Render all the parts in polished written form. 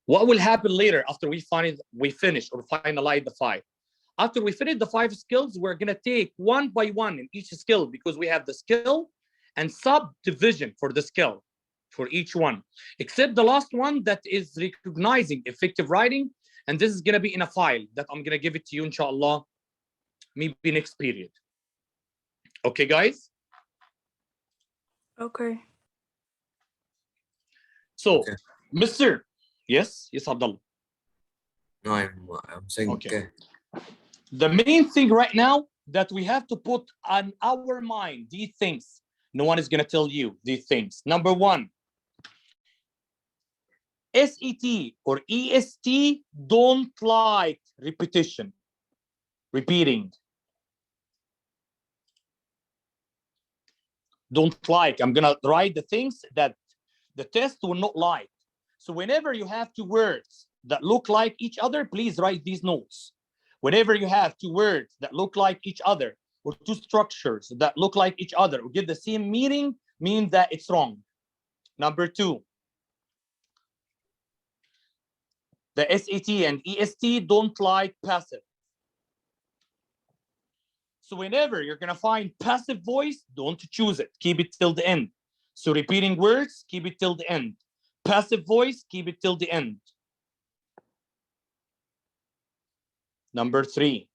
What will happen later after we finish or finalize the 5? After we finish the 5 skills, we're going to take one by one in each skill, because we have the skill and subdivision for the skill for each one, except the last one that is recognizing effective writing. And this is going to be in a file that I'm going to give it to you, inshallah, maybe next period. Okay, guys? Okay. So, Okay. Mr. Yes, Abdullah. No, I'm saying okay. The main thing right now that we have to put on our mind, these things. No one is going to tell you these things. Number 1, SET or EST don't like repetition, repeating. Don't like. I'm going to write the things that the test will not like. So whenever you have 2 words that look like each other, please write these notes. Whenever you have 2 words that look like each other, or 2 structures that look like each other, or give the same meaning, mean that it's wrong. Number 2, the SAT and EST don't like passive. So whenever you're going to find passive voice, don't choose it. Keep it till the end. So repeating words, keep it till the end. Passive voice, keep it till the end. Number 3,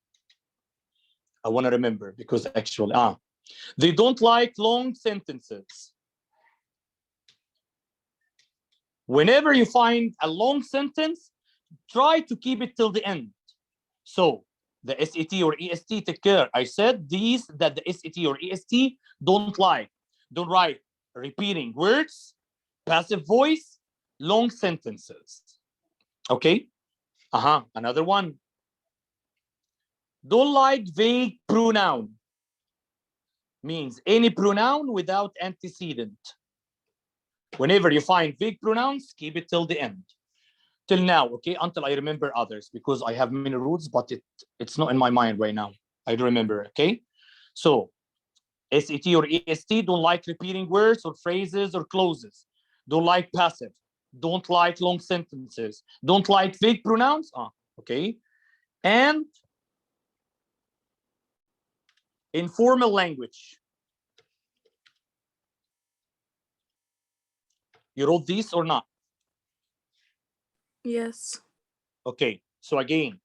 I want to remember, because actually, they don't like long sentences. Whenever you find a long sentence, try to keep it till the end. So the SAT or EST, take care. I said these that the SAT or EST don't like. Don't write repeating words, passive voice, long sentences. Okay? Another one. Don't like vague pronoun. Means any pronoun without antecedent. Whenever you find vague pronouns, keep it till the end. Till now, okay? Until I remember others, because I have many rules, but it's not in my mind right now. I don't remember, okay? So, SAT or EST don't like repeating words or phrases or clauses. Don't like passive. Don't like long sentences. Don't like vague pronouns. Okay? And informal language. You wrote these or not? Yes. Okay, so again,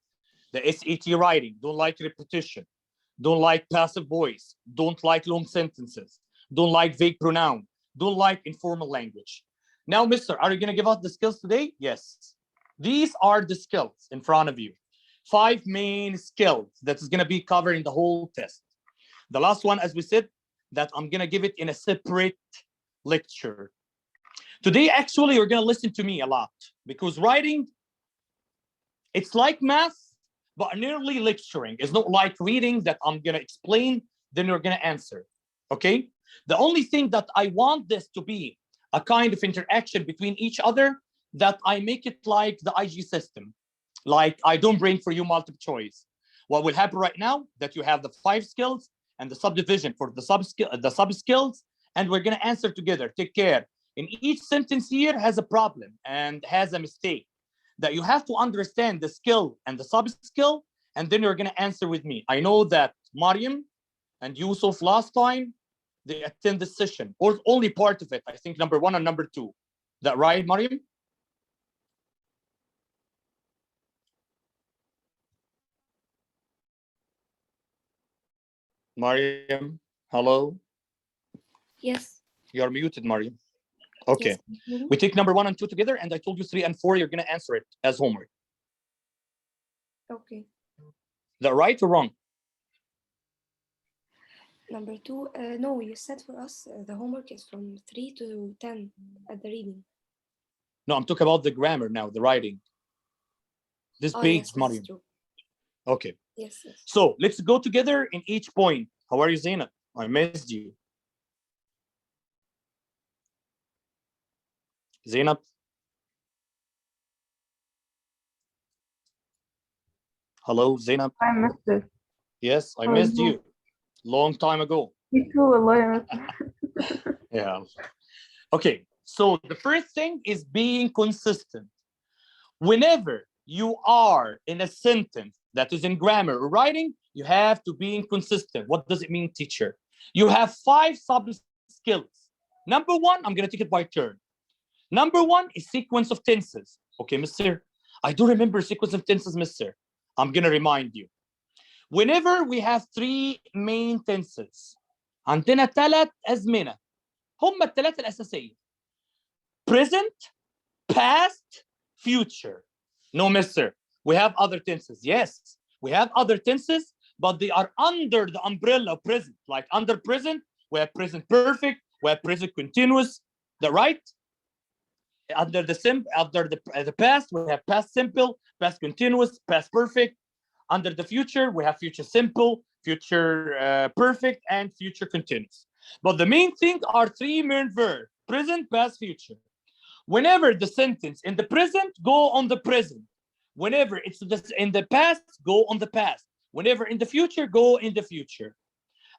the SAT writing, don't like repetition, don't like passive voice, don't like long sentences, don't like vague pronoun, don't like informal language. Now, mister, are you going to give us the skills today? Yes. These are the skills in front of you. 5 main skills that is going to be covered in the whole test. The last one, as we said, that I'm going to give it in a separate lecture. Today, actually, you're going to listen to me a lot, because writing, it's like math, but nearly lecturing. It's not like reading that I'm going to explain, then you're going to answer. Okay? The only thing that I want this to be a kind of interaction between each other, that I make it like the IG system. Like I don't bring for you multiple choice. What will happen right now, that you have the 5 skills and the subdivision for the sub skills, and we're going to answer together. Take care. In each sentence here has a problem and has a mistake, that you have to understand the skill and the sub skill, and then you're going to answer with me. I know that Mariam and Yusuf last time, they attend the session, or only part of it. I think number 1 and number 2. That right, Mariam? Mariam, hello? Yes. You're muted, Mariam. Okay. Yes. We take number 1 and 2 together, and I told you 3 and 4, you're going to answer it as homework. Okay. Is that right or wrong? Number 2, no, you said for us the homework is from 3 to 10 at the reading. No, I'm talking about the grammar now, the writing. This page, yes, Mariam. true. Okay. Yes, yes. So let's go together in each point. How are you, Zainab? I missed you. Zainab? Hello, Zainab? I missed it. Yes, I missed you. Long time ago. Me too, Allah. Yeah. Okay, so the first thing is being consistent. Whenever you are in a sentence that is in grammar or writing, you have to be inconsistent. What does it mean, teacher? You have 5 sub-skills. Number 1, I'm going to take it by turn. Number 1 is sequence of tenses. Okay, mister, I do remember sequence of tenses, mister. I'm going to remind you. Whenever we have 3 main tenses, عندنا 3 أزمنة. هم الثلاثة الأساسية. Present, past, future. No, mister. We have other tenses. Yes, we have other tenses, but they are under the umbrella of present. Like under present, we have present perfect, we have present continuous. The right? Under the past, we have past simple, past continuous, past perfect. Under the future, we have future simple, future perfect, and future continuous. But the main thing are 3 main verbs: present, past, future. Whenever the sentence in the present, go on the present. Whenever it's in the past, go on the past. Whenever in the future, go in the future.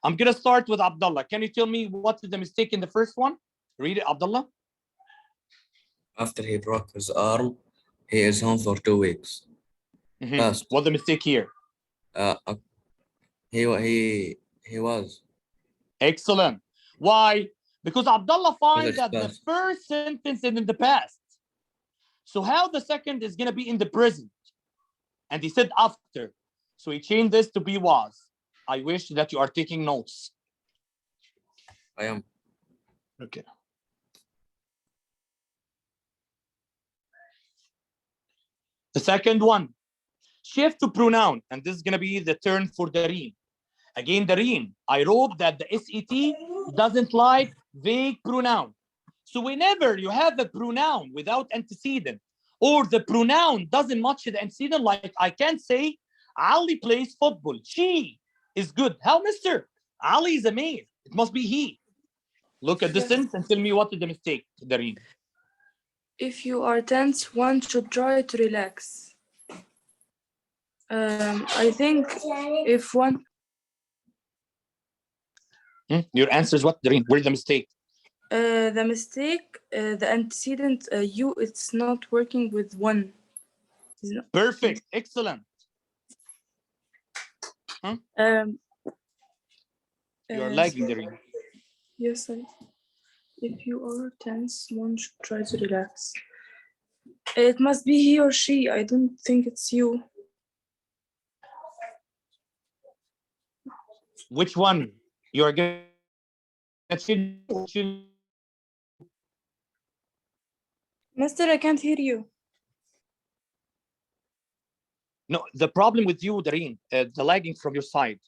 I'm going to start with Abdullah. Can you tell me what is the mistake in the first one? Read it, Abdullah. After he broke his arm, he is home for 2 weeks. Past. What's the mistake here? He was. Excellent. Why? Because Abdullah finds that the past. first sentence is in the past. So how the second is going to be in the present? And he said after. So he changed this to be was. I wish that you are taking notes. I am. Okay. The second one, shift to pronoun. And this is going to be the turn for Dareen. Again, Dareen, I wrote that the SET doesn't like vague pronoun. So whenever you have a pronoun without antecedent, or the pronoun doesn't match the antecedent, like I can't say Ali plays football. She is good. How, mister? Ali is a male. It must be he. Look at the sentence and tell me what is the mistake, Dareen. If you are tense, one should try to relax. I think if one... Your answer is what, Dareen? Where's the mistake? The mistake, the antecedent, you, it's not working with one. Perfect. Excellent. You're lagging, Dareen. Yes, if you are tense, one should try to relax. It must be he or she. I don't think it's you. Which one? You're going to... Master, I can't hear you. No, the problem with you, Dareen, the lagging from your side.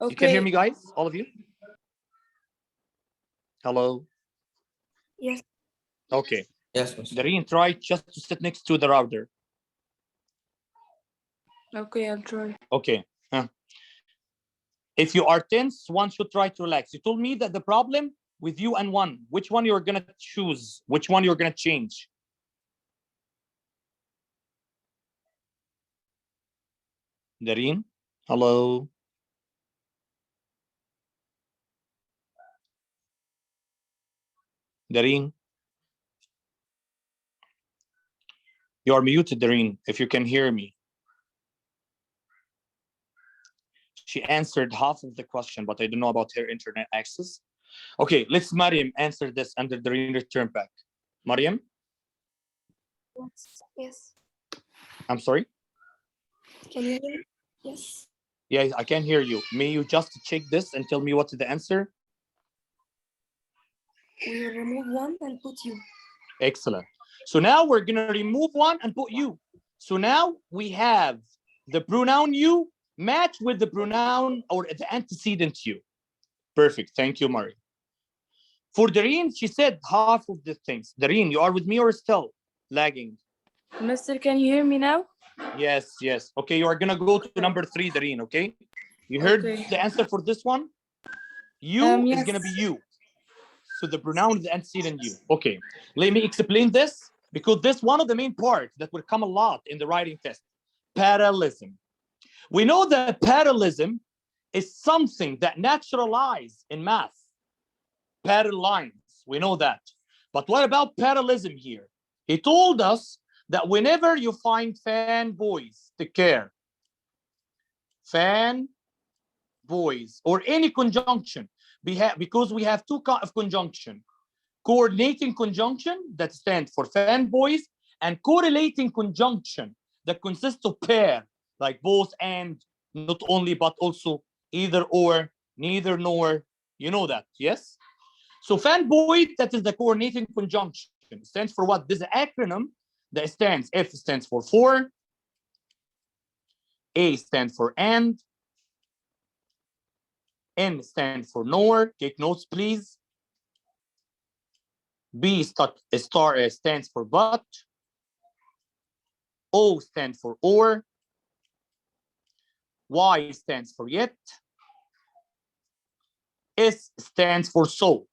Okay. You can hear me, guys? All of you? Hello? Yes. Okay. Yes, Master. Dareen, try just to sit next to the router. Okay, I'll try. Okay. If you are tense, one should try to relax. You told me that the problem with you and one, which one you're going to choose? Which one you're going to change? Dareen? Hello? Dareen? You are muted, Dareen, if you can hear me. She answered half of the question, but I don't know about her internet access. Okay, let's Mariam answer this under Dareen return back. Mariam? Yes. I'm sorry? Can you hear me? Yes. Yeah, I can hear you. May you just check this and tell me what's the answer? We will remove one and put you. Excellent. So now we're going to remove one and put you. So now we have the pronoun you match with the pronoun or the antecedent you. Perfect. Thank you, Mari. For Dareen, she said half of the things. Dareen, you are with me or still lagging? Mister, can you hear me now? Yes, yes. Okay, you are going to go to number 3, Dareen, okay? You heard the answer for this one? You is going to be you. So the pronoun is the antecedent you. Okay, let me explain this because this one of the main parts that will come a lot in the writing test. Parallelism. We know that parallelism is something that naturalizes in math. Parallel lines, we know that. But what about parallelism here? He told us that whenever you find fanboys, take care. Fan boys or any conjunction, because we have two kinds of conjunction: coordinating conjunction that stands for fanboys, and correlating conjunction that consists of pair, like both and, not only but also, either or, neither nor. You know that, yes? So fanboy, that is the coordinating conjunction. Stands for what? This acronym that stands, F stands for, A stands for and, N stands for nor, take notes please. B stands for but, O stands for or, Y stands for yet, S stands for so.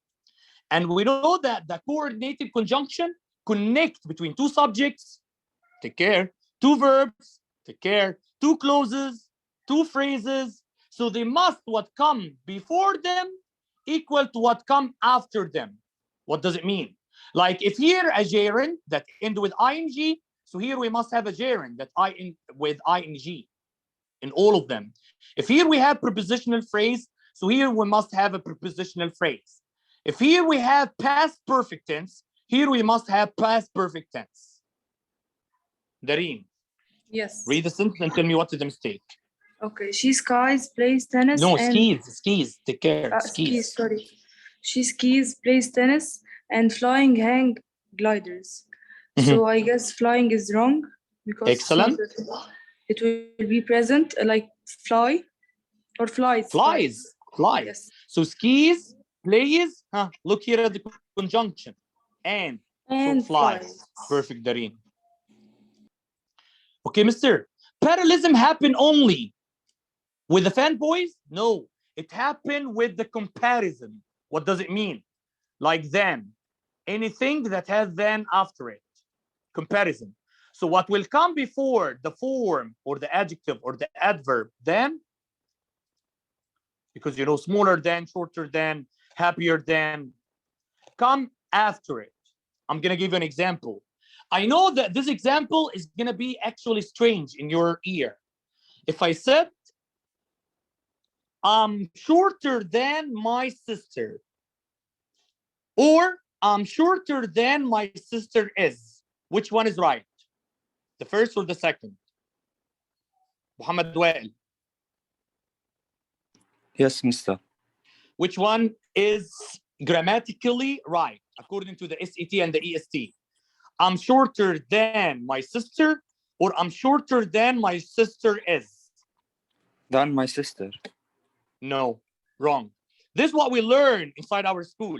And we know that the coordinated conjunction connect between two subjects, take care, two verbs, take care, two clauses, two phrases. So they must what come before them equal to what come after them. What does it mean? Like if here a gerund that end with ing, so here we must have a gerund that with ing in all of them. If here we have prepositional phrase, so here we must have a prepositional phrase. If here we have past perfect tense, here we must have past perfect tense. Dareen, Yes. read the sentence and tell me what is the mistake. Okay. She skis, plays tennis. No, and skis. Take care. skis. Sorry. She skis, plays tennis, and flying hang gliders. So I guess flying is wrong because Excellent. it will be present like fly or flies. Flies. Yes. So skis, plays. Look here at the conjunction. And so flies. Perfect, Dareen. Okay, mister. Parallelism happened only with the fanboys? No, it happened with the comparison. What does it mean? Like then. Anything that has then after it. Comparison. So what will come before the form or the adjective or the adverb then? Because you know, smaller than, shorter than, happier than, come after it. I'm gonna give you an example. I know that this example is gonna be actually strange in your ear. If I said, I'm shorter than my sister, or I'm shorter than my sister is, which one is right? The first or the second? Muhammad Wael. Yes, mister. Which one is grammatically right according to the SAT and the EST? I'm shorter than my sister, or I'm shorter than my sister is? Than my sister. No, wrong. This is what we learn inside our school.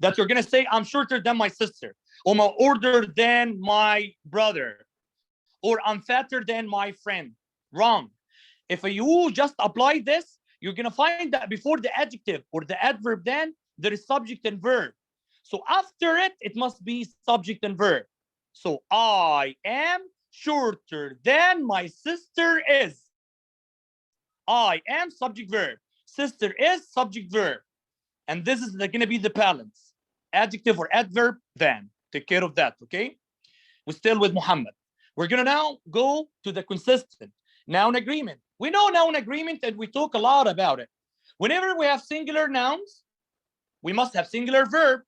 That you're gonna say, I'm shorter than my sister, or I'm older than my brother, or I'm fatter than my friend. Wrong. If you just apply this, you're gonna find that before the adjective or the adverb then, there is subject and verb. So after it, it must be subject and verb. So I am shorter than my sister is. I am subject verb. Sister is subject verb. And this is going to be the balance. Adjective or adverb, then. Take care of that, okay? We're still with Muhammad. We're going to now go to the consistent noun agreement. We know noun agreement and we talk a lot about it. Whenever we have singular nouns, we must have singular verb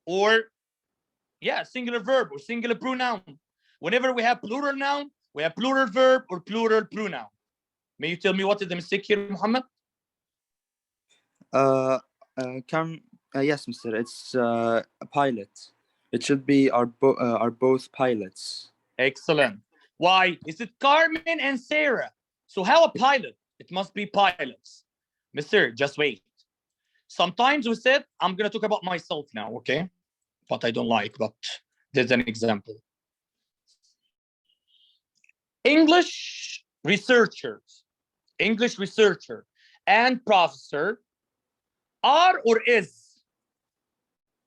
or, singular verb or singular pronoun. Whenever we have plural noun, we have plural verb or plural pronoun. May you tell me what is the mistake here, Muhammad? Yes, mister. It's a pilot. It should be are both pilots. Excellent. Why? Is it Carmen and Sarah? So how a pilot? It must be pilots. Mister, just wait. Sometimes we said, I'm going to talk about myself now, okay? But I don't like, but there's an example. English researcher and professor are or is?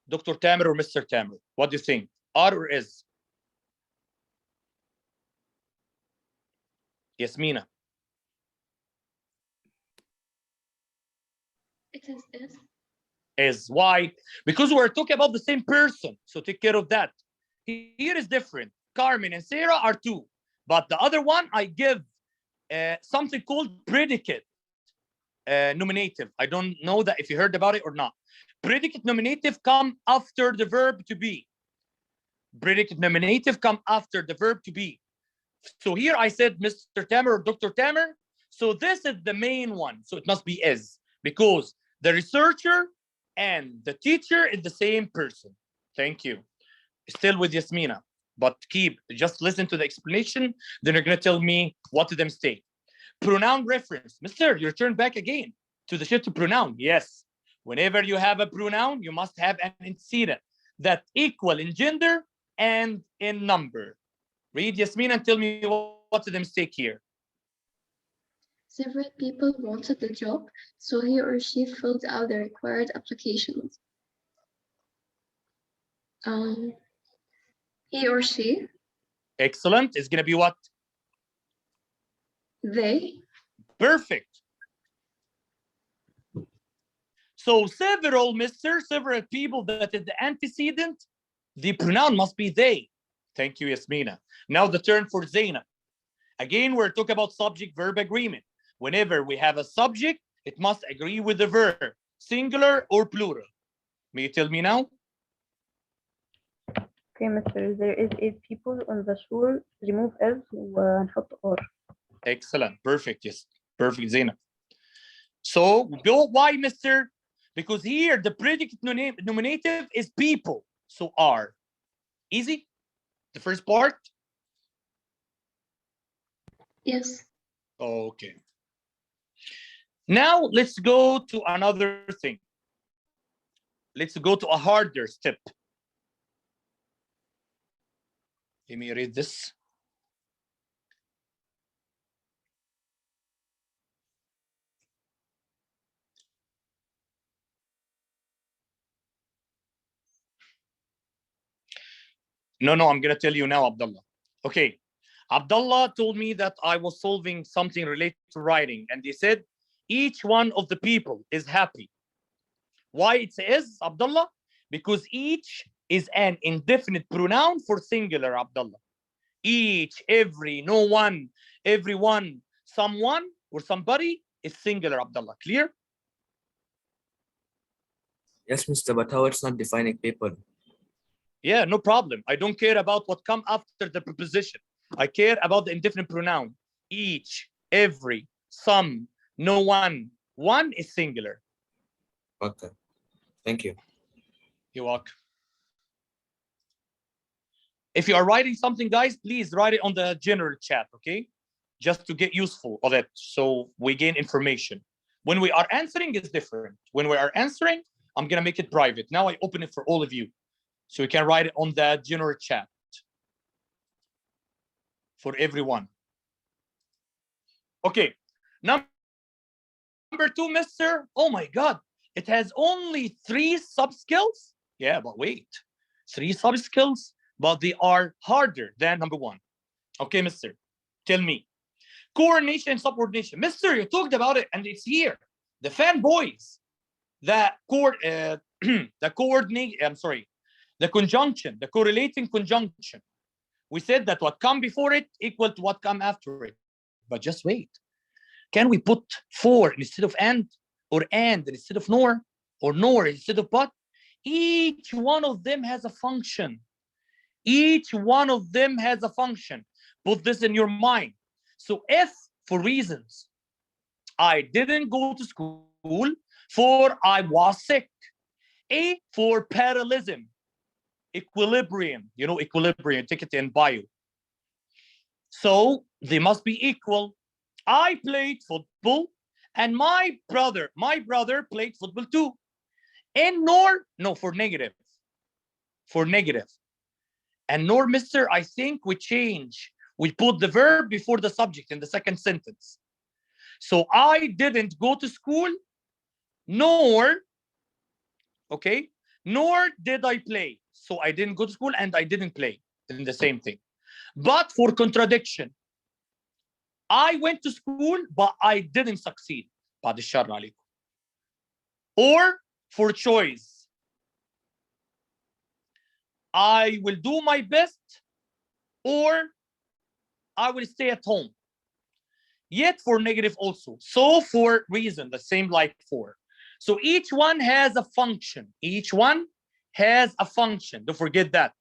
Dr. Tamer or Mr. Tamer? What do you think? Are or is? Yasmina. It is. Is. Why? Because we're talking about the same person. So take care of that. Here is different. Carmen and Sarah are two. But the other one, I give something called predicate nominative. I don't know that if you heard about it or not. Predicate nominative come after the verb to be. Predicate nominative come after the verb to be. So here I said Mr. Tamer or Dr. Tamer. So this is the main one. So it must be is, because the researcher and the teacher is the same person. Thank you. Still with Yasmina, but just listen to the explanation. Then you're going to tell me what to them state. Pronoun reference. Mister, you return back again to the shift to pronoun. Yes. Whenever you have a pronoun, you must have an antecedent that equal in gender and in number. Read Yasmina and tell me what's the mistake here. Several people wanted the job, so he or she filled out the required applications. He or she. Excellent. It's going to be what? They. Perfect. So several people that is the antecedent, the pronoun must be they. Thank you, Yasmina. Now the turn for Zainab. Again, we're talking about subject-verb agreement. Whenever we have a subject, it must agree with the verb, singular or plural. May you tell me now? Okay, Mr. There is 8 people on the shore. Remove S ونحط R. Excellent. Perfect. Yes. Perfect, Zainab. So, why, Mr.? Because here the predicate nominative is people. So, R. Easy? The first part? Yes. Okay. Now, let's go to another thing. Let's go to a harder step. Let me read this. No, I'm going to tell you now, Abdullah. Okay. Abdullah told me that I was solving something related to writing, and they said each one of the people is happy. Why it is, Abdullah? Because each is an indefinite pronoun for singular, Abdullah. Each, every, no one, everyone, someone, or somebody is singular, Abdullah. Clear? Yes, Mr. But how it's not defining people? Yeah, no problem. I don't care about what comes after the preposition. I care about the indefinite pronoun. Each, every, some, no one. One is singular. Okay. Thank you. You're welcome. If you are writing something, guys, please write it on the general chat, okay? Just to get useful of it, so we gain information. When we are answering, it's different. When we are answering, I'm gonna make it private. Now I open it for all of you, so you can write it on the general chat for everyone. Okay, number 2, Mister. Oh my God, it has only 3 sub-skills. Yeah, but wait, 3 sub-skills, but they are harder than number 1. Okay, Mister, tell me. Coordination and subordination. Mister, you talked about it, and it's here. The fanboys, the conjunction, the correlating conjunction. We said that what come before it equal to what come after it. But just wait. Can we put for instead of and, or and instead of nor, or nor instead of but? Each one of them has a function. Each one of them has a function. Put this in your mind. So if, for reasons, I didn't go to school, for I was sick. A, for parallelism, equilibrium. You know equilibrium, take it in bio. So they must be equal. I played football, and my brother played football too. And nor, no, for negative. For negative. And nor, Mister, I think we change. We put the verb before the subject in the second sentence. So I didn't go to school, nor, okay, nor did I play. So I didn't go to school and I didn't play in the same thing. But for contradiction, I went to school, but I didn't succeed. Or for choice, I will do my best, or I will stay at home. Yet for negative also. So for reason, the same like for. So each one has a function. Each one has a function. Don't forget that.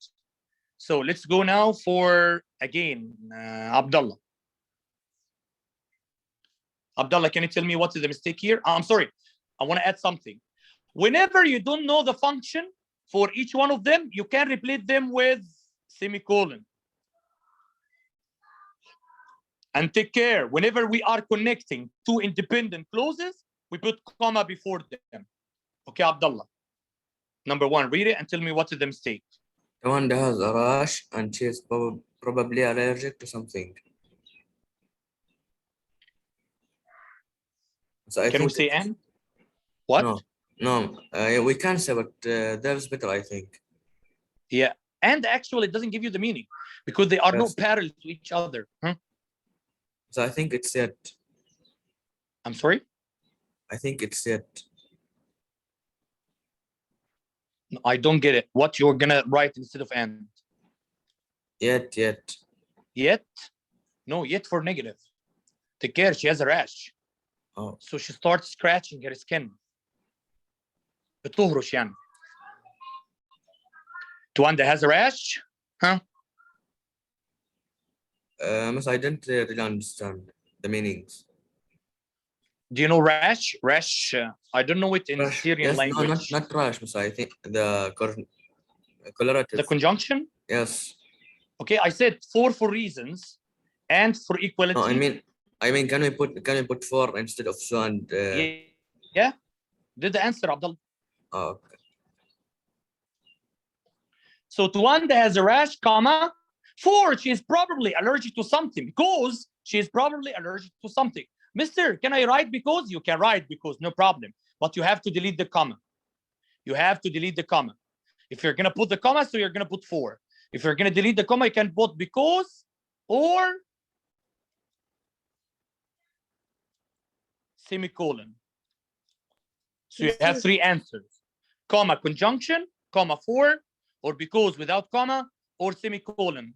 So let's go now for, again, Abdullah. Abdullah, can you tell me what is the mistake here? I'm sorry. I want to add something. Whenever you don't know the function for each one of them, you can replace them with semicolon. And take care, whenever we are connecting two independent clauses, we put comma before them. Okay, Abdullah. Number one, read it and tell me what is the mistake. The one that has a rash and she is probably allergic to something. So I Can we think say and? What? No, we can say, but there's better, I think. Yeah, and actually it doesn't give you the meaning because they are not parallel to each other. So I think it's yet. I'm sorry? I think it's yet. No, I don't get it. What you're gonna write instead of and? Yet. Yet? No, yet for negative. Take care, she has a rash. Oh. So she starts scratching her skin. بتهرش يعني. To one that has a rash? Miss, I didn't really understand the meanings. Do you know rash? Rash, I don't know it in Rash. Syrian Yes, language. No, not rash, Miss. I think the correlative. The conjunction? Yes. Okay, I said for reasons and for equality. No, I mean, can we put for instead of so and? Yeah. Did the answer, Abdullah? Oh, okay. So to one that has a rash, comma, for she is probably allergic to something because she is probably allergic to something. Mister, can I write because? You can write because, no problem. But you have to delete the comma. You have to delete the comma. If you're gonna put the comma, so you're gonna put for. If you're gonna delete the comma, you can put because or semicolon. So you have three answers: comma, conjunction, comma, for, or because without comma, or semicolon.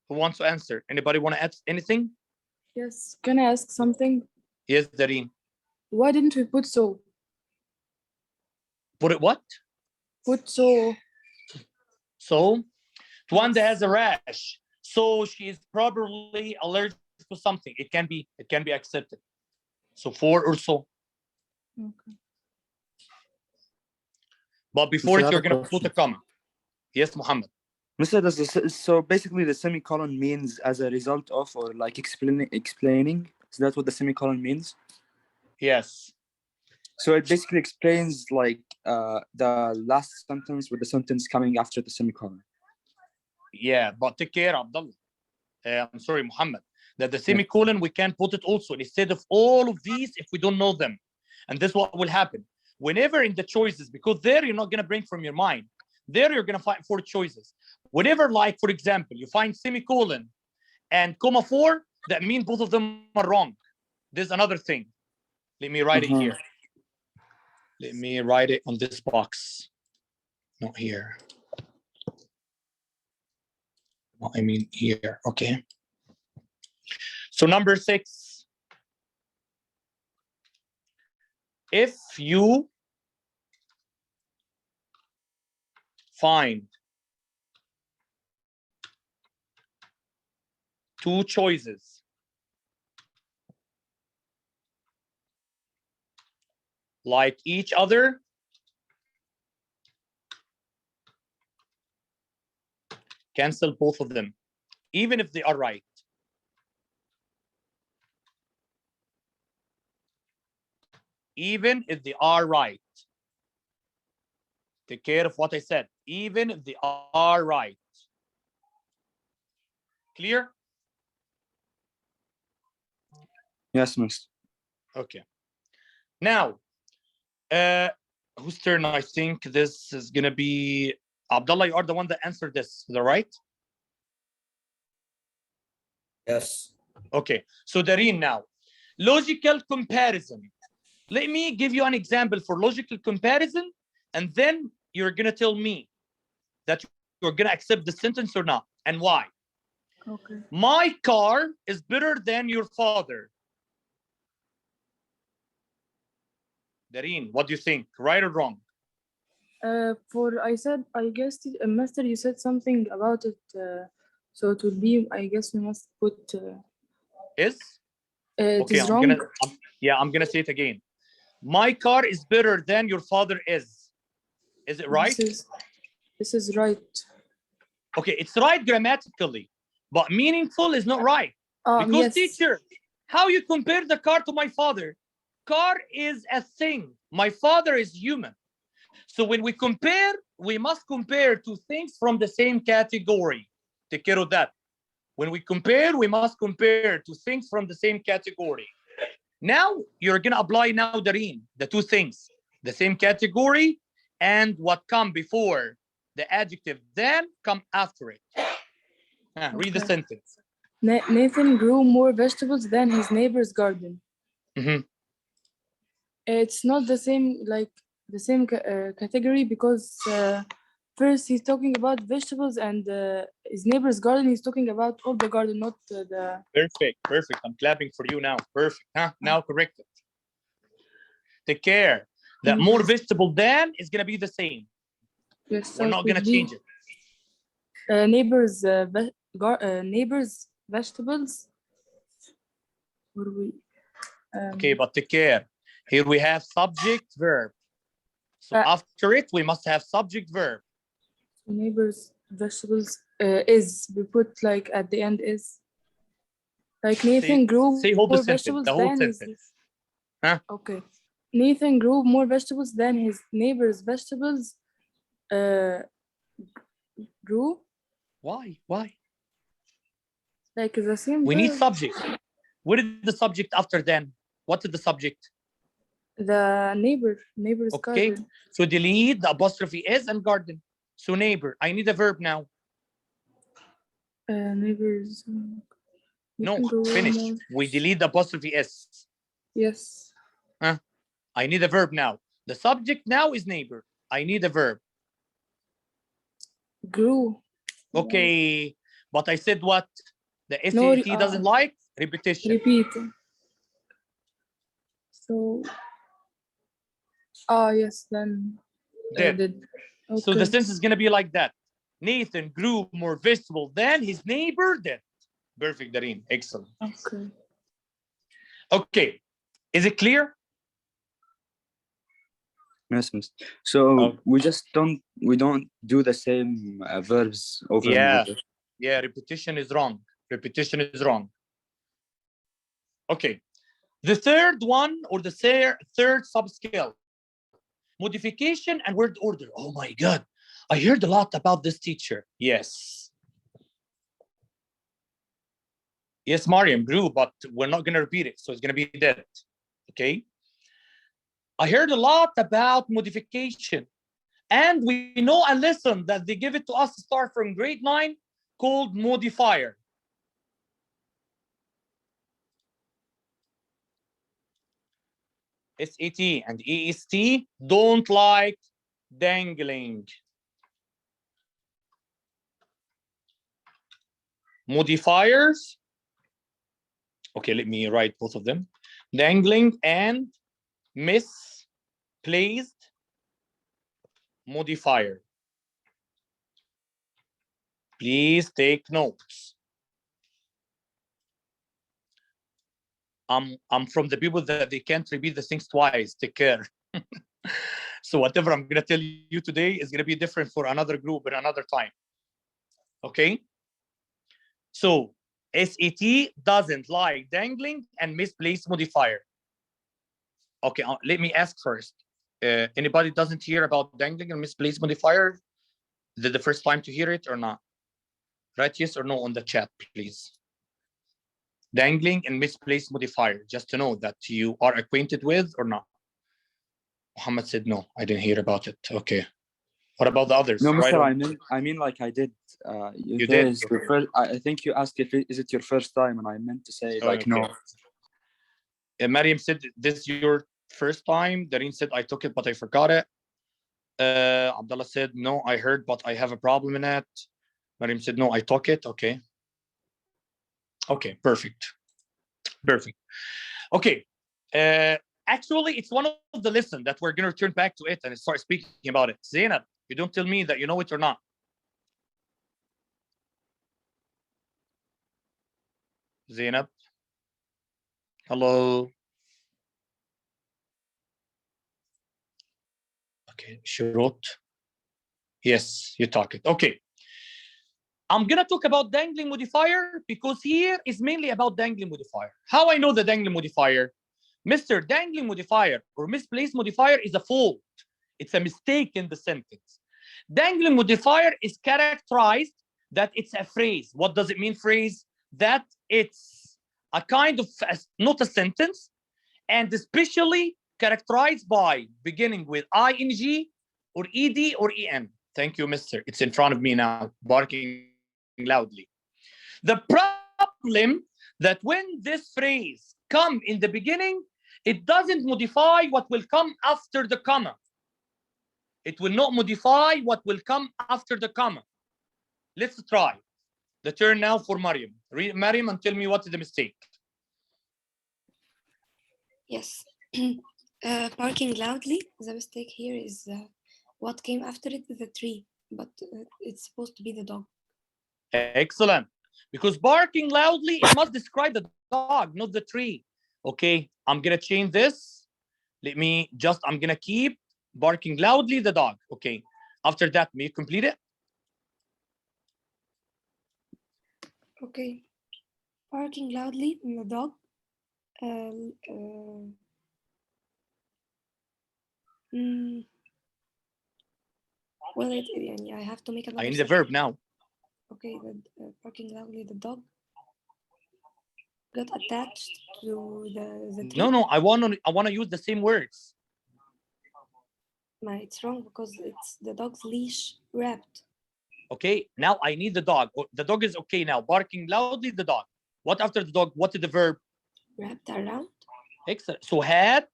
Who wants to answer? Anybody want to add anything? Yes. Can I ask something? Yes, Dareen. Why didn't we put so? Put it what? Put so. So, one that has a rash. So she is probably allergic to something. It can be accepted. So for or so. Okay. But before Mr. it, you're gonna put a comma. Yes, Muhammad. Mr. So basically the semicolon means as a result of or like explaining. Is that what the semicolon means? Yes. So it basically explains like the last sentence with the sentence coming after the semicolon. Yeah, but take care, Abdullah. I'm sorry, Muhammad. That the semicolon, we can put it also instead of all of these if we don't know them. And this is what will happen. Whenever in the choices, because there you're not going to bring from your mind. There you're going to find four choices. Whenever, like, for example, you find semicolon and comma 4, that means both of them are wrong. There's another thing. Let me write it here. Let me write it on this box. Not here. No, I mean here. Okay. So number 6. If you find two choices like each other, cancel both of them, even if they are right. Even if they are right. Take care of what I said. Even if they are right. Clear? Yes, miss. Okay. Now, whose turn? I think this is gonna be Abdullah. You are the one that answered this. Is that right? Yes. Okay. So Dareen now, logical comparison. Let me give you an example for logical comparison, and then you're gonna tell me that you're gonna accept the sentence or not, and why. Okay. My car is better than your father. Dareen, what do you think? Right or wrong? I guess, Master, you said something about it. So it will be, I guess we must put, Is? it Okay, is wrong. I'm gonna say it again. My car is better than your father is. Is it right? This is right. Okay, it's right grammatically, but meaningful is not right. Because Yes. teacher, how you compare the car to my father? Car is a thing. My father is human. So when we compare, we must compare two things from the same category. Take care of that. When we compare, we must compare two things from the same category. Now you're gonna apply now, Dareen, the two things, the same category and what come before the adjective, then come after it. Read the sentence. Nathan grew more vegetables than his neighbor's garden. It's not the same, like the same category, because first he's talking about vegetables, and his neighbor's garden, he's talking about all the garden, not the... Perfect. I'm clapping for you now. Perfect. Now correct it. Take care. That more vegetable than is gonna be the same. Yes, we're not gonna change it. Neighbor's vegetables. What do we? Okay, but take care. Here we have subject verb. So after it, we must have subject verb. Neighbor's vegetables is, we put like at the end is. Like Nathan grew more vegetables than his... Okay. Nathan grew more vegetables than his neighbor's vegetables grew. Why? Like the same We verb. need subject. What is the subject after then? What is the subject? The neighbor's garden. So delete the apostrophe is and garden. So neighbor, I need a verb now. Neighbors. No, finish. We delete the apostrophe s. Yes. I need a verb now. The subject now is neighbor. I need a verb. Grew. Okay, but I said what? The SAT doesn't like repetition. Repeat. So, yes, then did. Okay. So the sentence is going to be like that. Nathan grew more vegetable than his neighbor did. Perfect, Dareen. Excellent. Okay. Okay. Is it clear? Yes, miss. So we don't do the same verbs over and over. Yeah, repetition is wrong. Repetition is wrong. Okay. The third one, or the third subskill, modification and word order. Oh my God. I heard a lot about this teacher. Yes. Yes, Mariam grew, but we're not going to repeat it. So it's going to be dead. Okay. I heard a lot about modification. And we know a lesson that they give it to us to start from grade 9 called modifier. SAT and EST don't like dangling. Modifiers. Okay, let me write both of them. Dangling and misplaced modifier. Please take notes. I'm from the people that they can't repeat the things twice. Take care. So whatever I'm going to tell you today is going to be different for another group at another time. Okay? So SAT doesn't like dangling and misplaced modifier. Okay, let me ask first. Anybody doesn't hear about dangling and misplaced modifier? Is it the first time to hear it or not? Write yes or no on the chat, please. Dangling and misplaced modifier, just to know that you are acquainted with or not. Muhammad said no, I didn't hear about it. Okay. What about the others? No, Mr. I mean like I did. You did? I think you asked if is it your first time, and I meant to say no. Mariam said this is your first time. Dareen said I took it, but I forgot it. Abdullah said no, I heard, but I have a problem in it. Mariam said no, I took it. Okay. Okay, perfect. Perfect. Okay. Actually, it's one of the lessons that we're going to return back to it and start speaking about it. Zainab, you don't tell me that you know it or not. Zainab. Hello. Okay, she wrote. Yes, you talk it. Okay. I'm going to talk about dangling modifier because here is mainly about dangling modifier. How I know the dangling modifier? Mr. Dangling modifier or misplaced modifier is a fault. It's a mistake in the sentence. Dangling modifier is characterized that it's a phrase. What does it mean, phrase? That it's a kind of, not a sentence, and especially characterized by beginning with ing or ed or en. Thank you, mister. It's in front of me now, barking loudly. The problem that when this phrase come in the beginning, it doesn't modify what will come after the comma. It will not modify what will come after the comma. Let's try. The turn now for Mariam. Read Mariam and tell me what is the mistake. Yes. Barking loudly. The mistake here is what came after it is the tree, but it's supposed to be the dog. Excellent. Because barking loudly, it must describe the dog, not the tree. Okay, I'm going to change this. I'm going to keep barking loudly the dog. Okay, after that, may you complete it? Okay. Barking loudly the dog. Well, I have to make another. I need a verb now. Okay, barking loudly the dog got attached to the tree. No, I want to use the same words. It's wrong because it's the dog's leash wrapped. Okay, now I need the dog. The dog is okay now. Barking loudly the dog. What after the dog? What is the verb? Wrapped around. Excellent. So had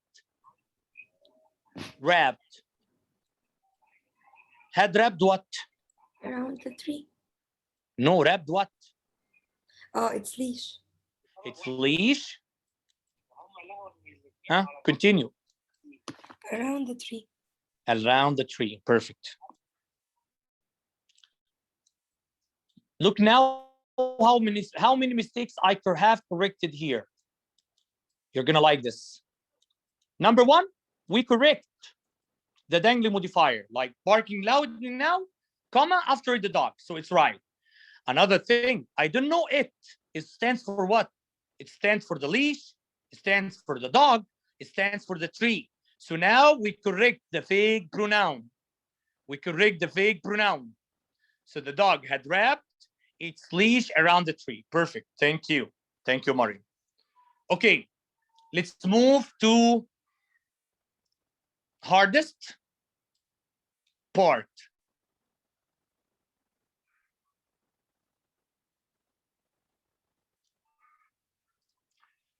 wrapped. Had wrapped what? Around the tree. No, wrapped what? Oh, it's leash. It's leash. Huh? Continue. Around the tree. Around the tree. Perfect. Look now how many mistakes I could have corrected here. You're gonna like this. Number one, we correct the dangling modifier, like barking loudly now, comma after the dog. So it's right. Another thing, I don't know it. It stands for what? It stands for the leash. It stands for the dog. It stands for the tree. So now we correct the vague pronoun. We correct the vague pronoun. So the dog had wrapped its leash around the tree. Perfect. Thank you. Thank you, Mariam. Okay, let's move to hardest part.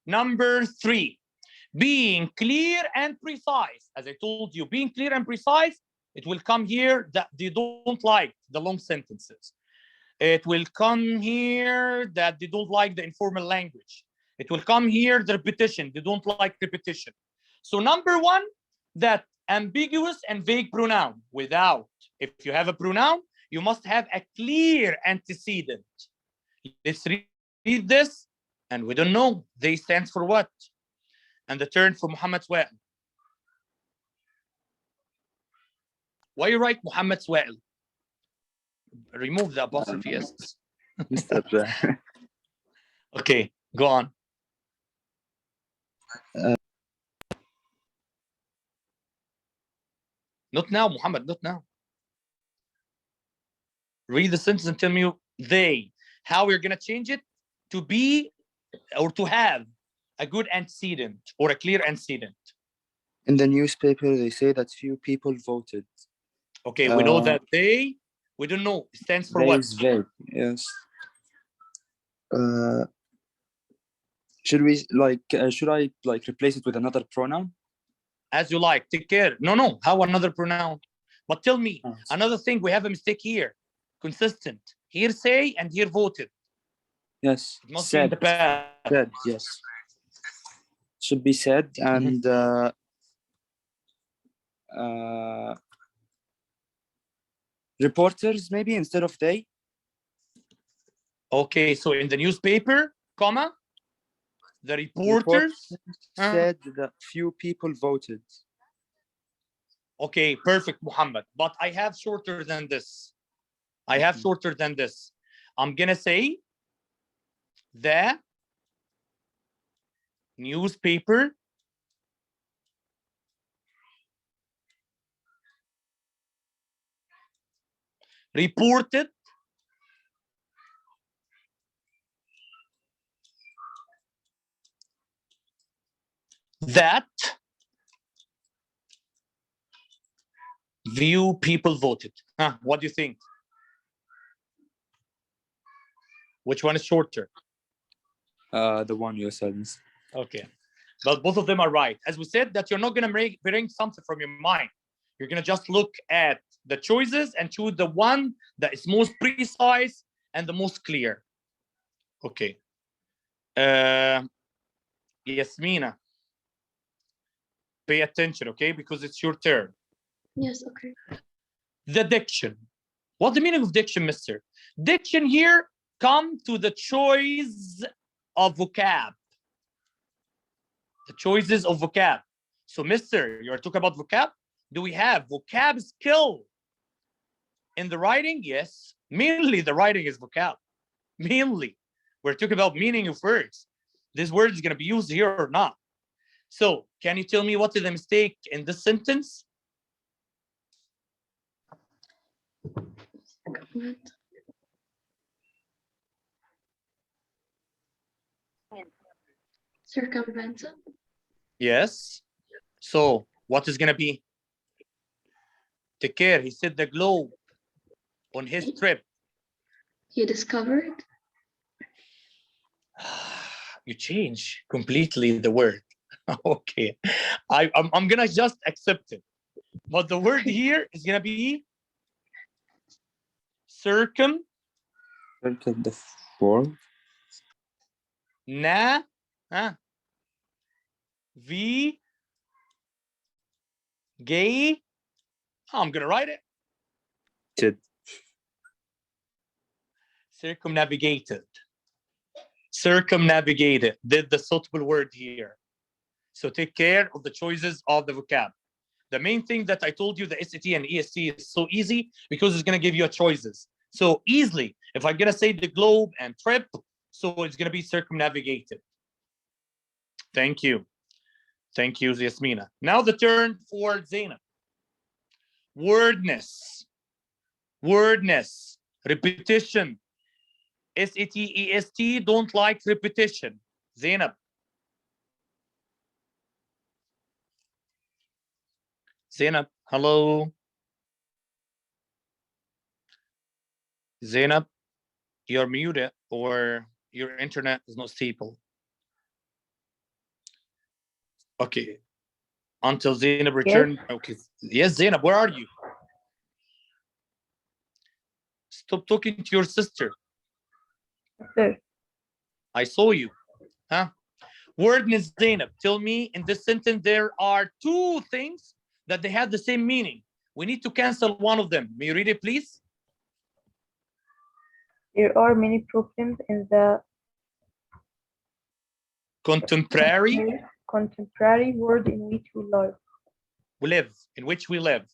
Number 3, being clear and precise. As I told you, being clear and precise, it will come here that they don't like the long sentences. It will come here that they don't like the informal language. It will come here the repetition. They don't like repetition. So number 1, that ambiguous and vague pronoun. Without, if you have a pronoun, you must have a clear antecedent. Let's read this. And we don't know they stands for what. And the turn for Muhammad Swa'il. Why you write Muhammad Swa'il? Remove the apostrophe S. Okay, go on. Not now, Muhammad, not now. Read the sentence and tell me they. How we're going to change it to be or to have a good antecedent or a clear antecedent. In the newspaper, they say that few people voted. Okay, we know that they, we don't know, it stands for what? Vague, yes. Should I replace it with another pronoun? As you like, take care. No, how another pronoun? But tell me, another thing, we have a mistake here. Consistent. Here say and here voted. Yes. It must be in the past. Said, yes. Should be said, and reporters maybe instead of they. Okay, so in the newspaper, comma, the reporters said that few people voted. Okay, perfect, Muhammad. But I have shorter than this. I have shorter than this. I'm gonna say the newspaper reported that few people voted. Huh, what do you think? Which one is shorter? The one you said. Okay, but both of them are right. As we said, that you're not gonna bring something from your mind. You're gonna just look at the choices and choose the one that is most precise and the most clear. Okay. Yasmina, pay attention, okay? Because it's your turn. Yes, okay. The diction. What's the meaning of diction, mister? Diction here come to the choice of vocab. The choices of vocab. So, mister, you're talking about vocab? Do we have vocab skill in the writing? Yes. Mainly the writing is vocab. Mainly. We're talking about meaning of words. This word is going to be used here or not. So, can you tell me what is the mistake in this sentence? Circumvented. Yes. So, what is going to be? Take care. He said the globe on his trip. He discovered. You change completely the word. Okay. I'm going to just accept it. But the word here is going to be circum. The form. Na. V. Gay. I'm going to write it. Circumnavigated. Circumnavigated. Did the suitable word here. So take care of the choices of the vocab. The main thing that I told you, the SAT and EST is so easy because it's going to give you a choices. So easily, if I'm going to say the globe and trip, so it's going to be circumnavigated. Thank you. Thank you, Yasmina. Now the turn for Zainab. Wordness. Wordness. Repetition. SAT, EST don't like repetition. Zainab. Zainab, hello. Zainab, you're muted or your internet is not stable. Okay. Until Zainab return. Yes. Okay. Yes, Zainab, where are you? Stop talking to your sister. Sir. I saw you. Huh? Wordness, Zainab. Tell me in this sentence there are two things that they have the same meaning. We need to cancel one of them. May you read it, please? There are many problems in the contemporary world in which we live. In which we live.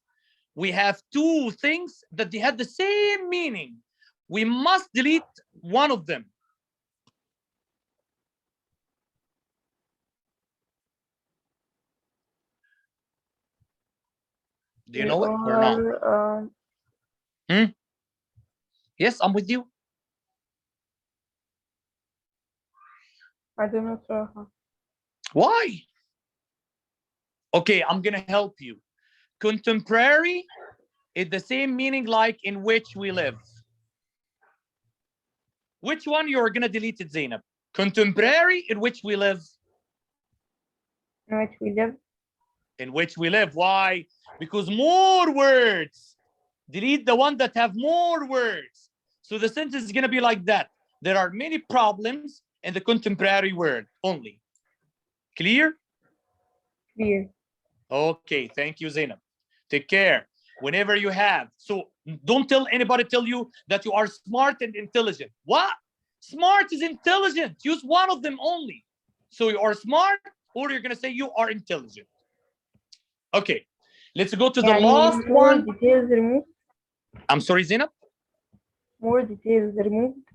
We have two things that they have the same meaning. We must delete one of them. Do you know it or not? Yes, I'm with you. I don't know, sir. Why? Okay, I'm gonna help you. Contemporary is the same meaning like in which we live. Which one you're gonna delete it, Zainab? Contemporary in which we live. In which we live. In which we live. Why? Because more words. Delete the one that have more words. So the sentence is gonna be like that. there are many problems in the contemporary world only. Clear? Clear. Okay, thank you, Zainab. Take care. Whenever you have, so don't tell anybody tell you that you are smart and intelligent. What? Smart is intelligent. Use one of them only. So you are smart, or you're gonna say you are intelligent. Okay, let's go to the last more one. details removed. I'm sorry, Zainab. More details removed.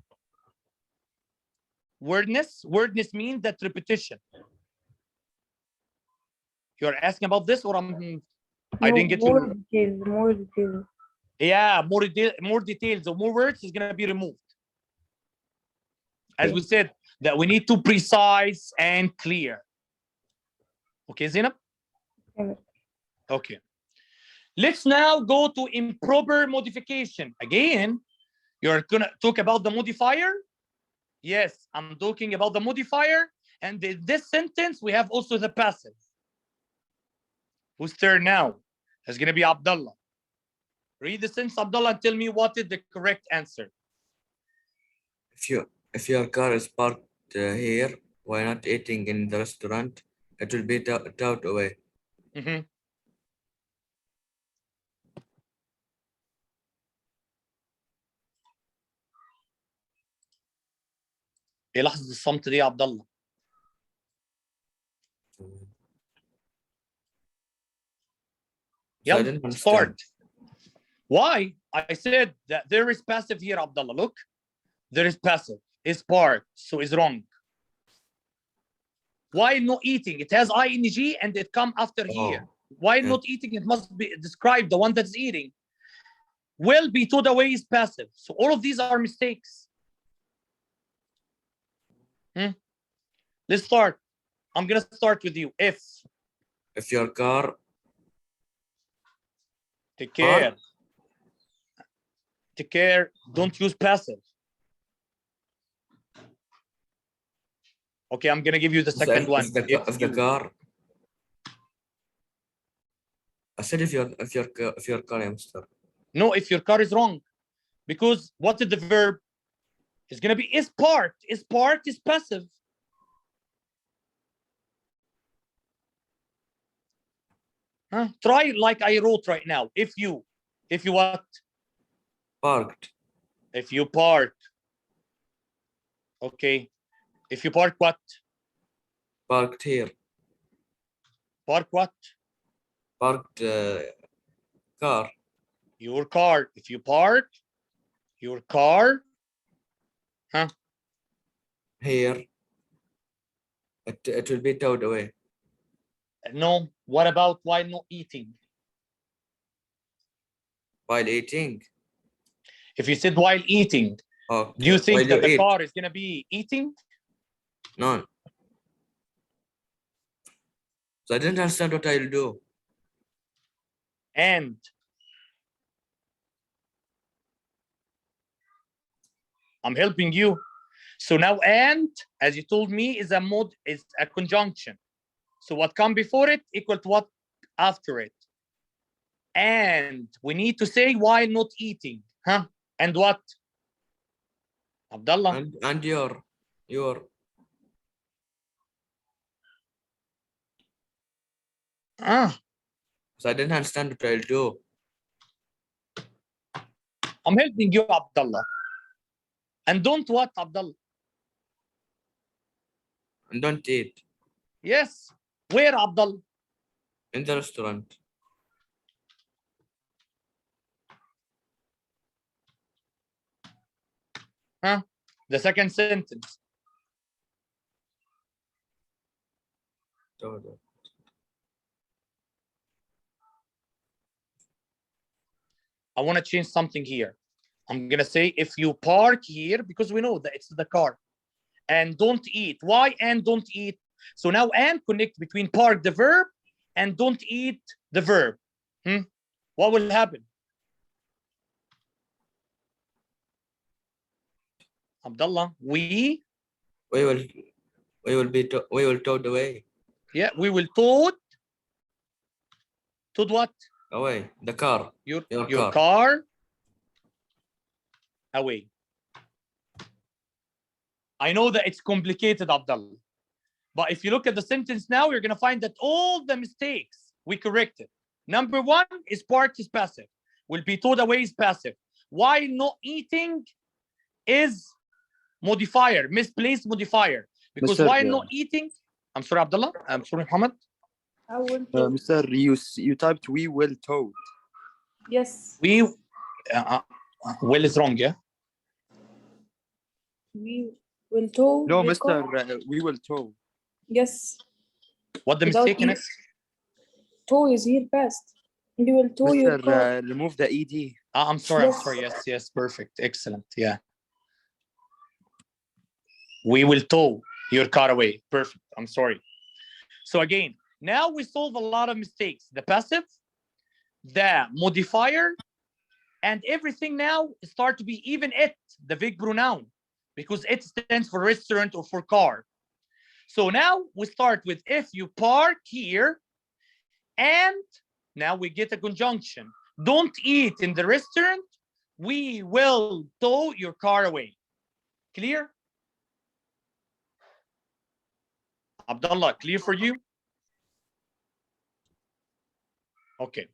Wordness means that repetition. You're asking about this, or I didn't get more you. Details, more details. Yeah, more details or more words is gonna be removed. As we said, that we need to precise and clear. Okay, Zainab? Okay. Let's now go to improper modification. Again, you're gonna talk about the modifier. Yes, I'm talking about the modifier. And in this sentence, we have also the passive. Whose turn now? It's gonna be Abdullah. Read the sentence, Abdullah, and tell me what is the correct answer. If your car is parked here, why not eating in the restaurant? It will be towed away. ايه لحظة الصمت دي يا عبد الله؟ Yeah, start. Why? I said that there is passive here, Abdullah. Look, there is passive. It's part, so it's wrong. Why not eating? It has ing and it come after here. Why not eating? It must be described the one that's eating. Will be towed away is passive. So all of these are mistakes. Let's start. I'm gonna start with you. If your car. Take care. Take care. Don't use passive. Okay, I'm gonna give you the second one. If the car. I said if your car, hamster. No, if your car is wrong, because what is the verb? It's gonna be is part. Is part is passive. Try like I wrote right now. If you what? Parked. If you park. Okay. If you park what? Parked here. Park what? Parked car. Your car. If you park your car. Here. It will be towed away. No. What about while not eating? While eating? If you said while eating, do you think that the car is going to be eating? No. So I didn't understand what I'll do. And I'm helping you. So now and, as you told me, is a conjunction. So what comes before it equal to what after it. And we need to say while not eating. And what? Abdullah. And your. So I didn't understand what I'll do. I'm helping you, Abdullah. And don't what, Abdullah? And don't eat. Yes. Where, Abdullah? In the restaurant. The second sentence. I want to change something here. I'm going to say if you park here, because we know that it's the car. And don't eat. Why and don't eat? So now and connect between park, the verb, and don't eat, the verb. What will happen? Abdullah, we will towed away. Yeah, we will towed what? Away. The car. Your car away. I know that it's complicated, Abdullah. But if you look at the sentence now, you're going to find that all the mistakes we corrected. Number one is part is passive. Will be towed away is passive. While not eating is modifier, misplaced modifier. Because Mr. while not eating, I'm sorry, Abdullah. I'm sorry, Muhammad. I will tow. Mr. You typed we will tow. Yes. Will is wrong, yeah? We will tow. No, your Mr. car. We will tow. Yes. What the Without mistake in E. it? Tow is here past. You will tow your car. Mr. Remove the ed. I'm sorry. Yes. I'm sorry. Yes, yes, perfect, excellent. Yeah. We will tow your car away. Perfect. I'm sorry. So again, now we solve a lot of mistakes. The passive, the modifier, and everything now start to be even it, the vague pronoun, because it stands for restaurant or for car. So now we start with if you park here, and now we get a conjunction. Don't eat in the restaurant. We will tow your car away. Clear? Abdullah, clear for you? Okay.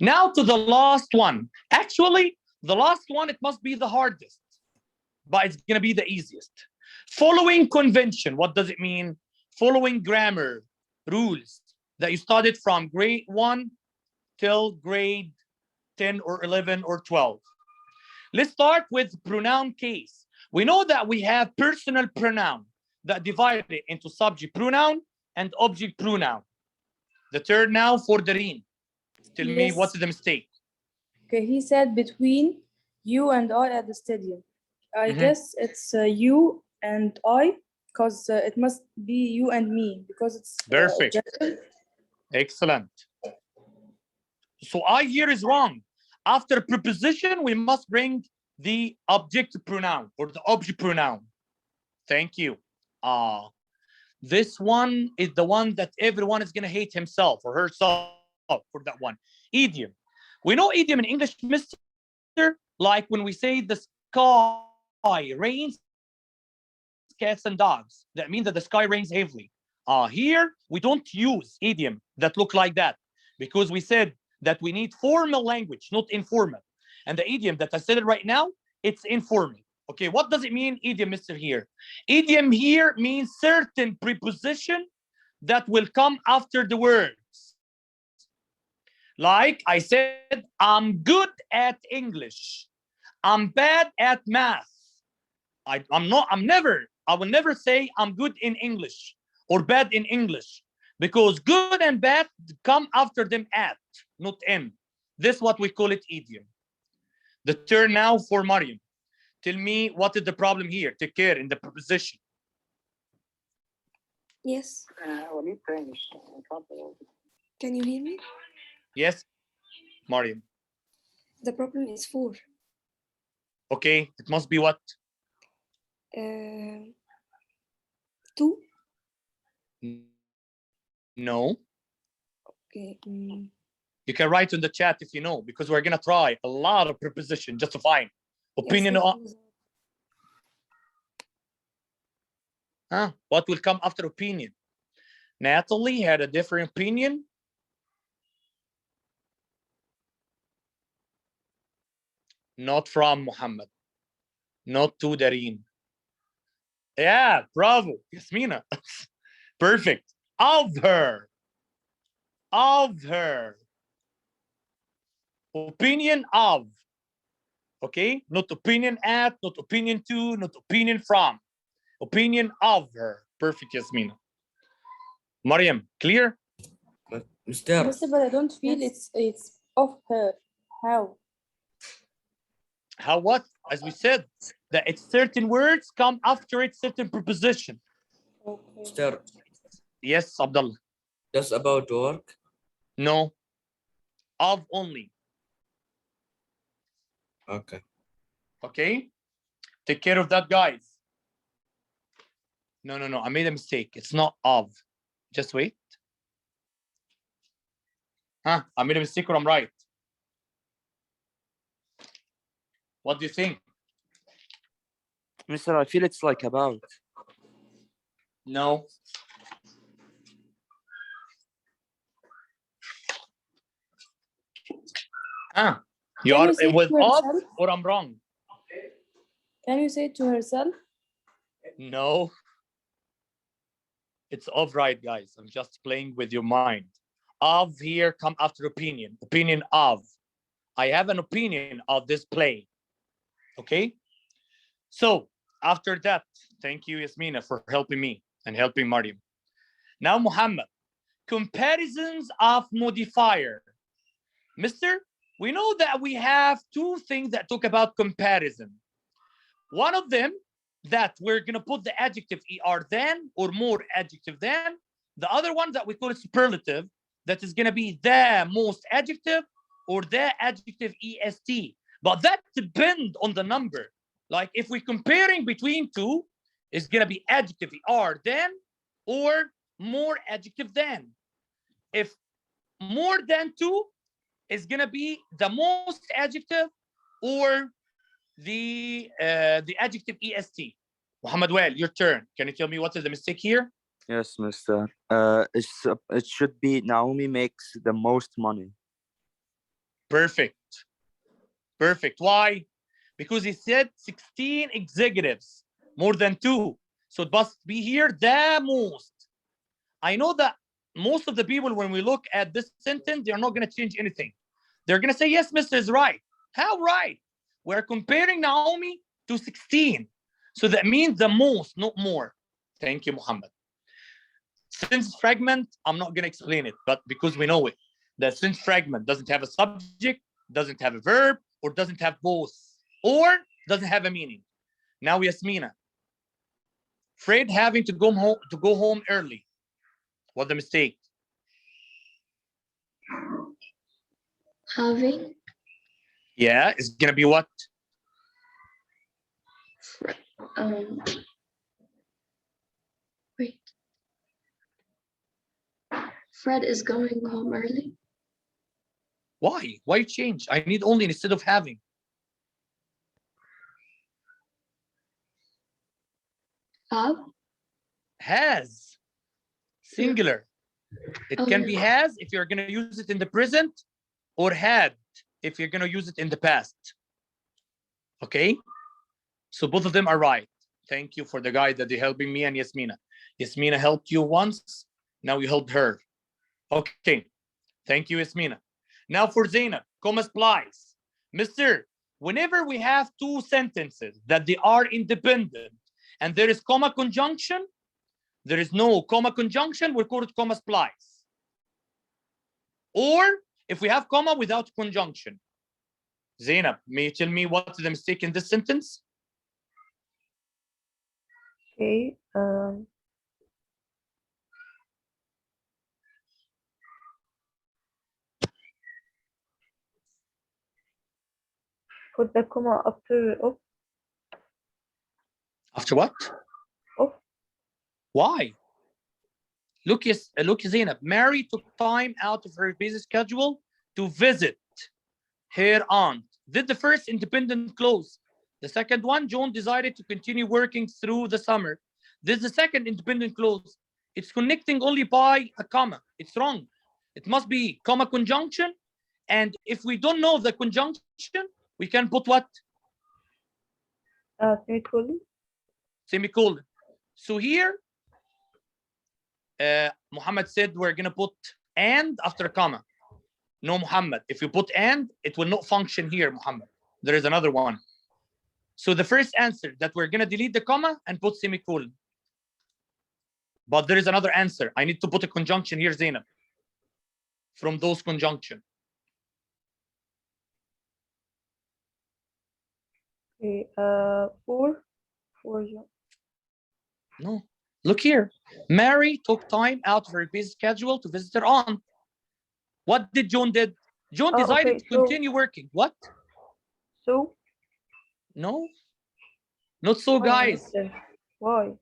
Now to the last one. Actually, the last one, it must be the hardest, but it's going to be the easiest. Following convention, what does it mean? Following grammar rules that you studied from grade 1 till grade 10 or 11 or 12. Let's start with pronoun case. We know that we have personal pronoun that divided into subject pronoun and object pronoun. The turn now for Dareen. Tell me what's the mistake. Okay, he said between you and I at the stadium. I guess it's you and I, because it must be you and me, because it's perfect. Excellent. So I here is wrong. After preposition, we must bring the object pronoun or the object pronoun. Thank you. This one is the one that everyone is going to hate himself or herself for that one. Idiom. We know idiom in English, mister, like when we say the sky rains cats and dogs. That means that the sky rains heavily. Here, we don't use idiom that look like that because we said that we need formal language, not informal. And the idiom that I said it right now, it's informal. Okay, what does it mean, idiom, mister, here? Idiom here means certain preposition that will come after the words. Like I said, I'm good at English. I'm bad at math. I will never say I'm good in English or bad in English because good and bad come after them at, not in. This is what we call it idiom. The turn now for Mariam. Tell me what is the problem here? Take care in the preposition. Yes. Can you hear me? Yes, Mariam. The problem is 4. Okay, it must be what? 2. No. Okay. You can write in the chat if you know, because we're gonna try a lot of preposition just to find opinion on. What will come after opinion? Natalie had a different opinion. Not from Muhammad. Not to Dareen. Yeah, bravo, Yasmina. Perfect. Of her. Of her. Opinion of. Okay, not opinion at, not opinion to, not opinion from. Opinion of her. Perfect, Yasmina. Mariam, clear? But Mr. But I don't feel it's of her. How? How what? As we said, that it's certain words come after it certain preposition. Okay. Mr. Yes, Abdullah. Just about work? No. Of only. Okay. Okay? Take care of that, guys. No. I made a mistake. It's not of. Just wait. I made a mistake or I'm right? What do you think? Mister, I feel it's like about. No. You Can are you say it was to off herself? or I'm wrong? Can you say to herself? No. It's of, right, guys. I'm just playing with your mind. Of here come after opinion. Opinion of. I have an opinion of this play. Okay? So after that, thank you, Yasmina, for helping me and helping Mariam. Now, Muhammad, comparisons of modifier. Mister, we know that we have two things that talk about comparison. One of them that we're going to put the adjective er than or more adjective than. The other one that we call it superlative, that is going to be the most adjective or the adjective est. But that depends on the number. Like if we're comparing between two, it's going to be adjective er than or more adjective than. If more than two is going to be the most adjective or the adjective est. Muhammad Wael, your turn. Can you tell me what is the mistake here? Yes, Mister. It should be Naomi makes the most money. Perfect. Perfect. Why? Because he said 16 executives, more than two. So it must be here the most. I know that most of the people, when we look at this sentence, they're not going to change anything. They're going to say, yes, Mr. is right. How right? We're comparing Naomi to 16. So that means the most, not more. Thank you, Muhammad. Since fragment, I'm not going to explain it, but because we know it, the since fragment doesn't have a subject, doesn't have a verb, or doesn't have both, or doesn't have a meaning. Now, Yasmina, Fred having to go home early. What's the mistake? Having. Yeah, it's gonna be what? Wait. Fred is going home early. Why? Why change? I need only instead of having. Have. Has. Singular. It can be has if you're going to use it in the present, or had if you're going to use it in the past. Okay? So both of them are right. Thank you for the guide that they're helping me and Yasmina. Yasmina helped you once. Now you helped her. Okay. Thank you, Yasmina. Now for Zainab, comma splice. Mister, whenever we have two sentences that they are independent and there is comma conjunction, there is no comma conjunction, we'll call it comma splice. Or if we have comma without conjunction. Zainab, may you tell me what's the mistake in this sentence? Okay. Put the comma after of. After what? Of. Why? Look, Zainab. Mary took time out of her busy schedule to visit her aunt. Did the first independent clause. The second one, John decided to continue working through the summer. This is the second independent clause. It's connecting only by a comma. It's wrong. It must be comma conjunction. And if we don't know the conjunction, we can put what? Semicolon. Semicolon. So here, Muhammad said we're going to put and after a comma. No, Muhammad. If you put and, it will not function here, Muhammad. There is another one. So the first answer that we're going to delete the comma and put semicolon. But there is another answer. I need to put a conjunction here, Zainab. From those conjunction. Okay. For. No. Look here. Mary took time out of her busy schedule to visit her aunt. What did John did? John decided to continue working. What? So? No. Not so, guys. Why?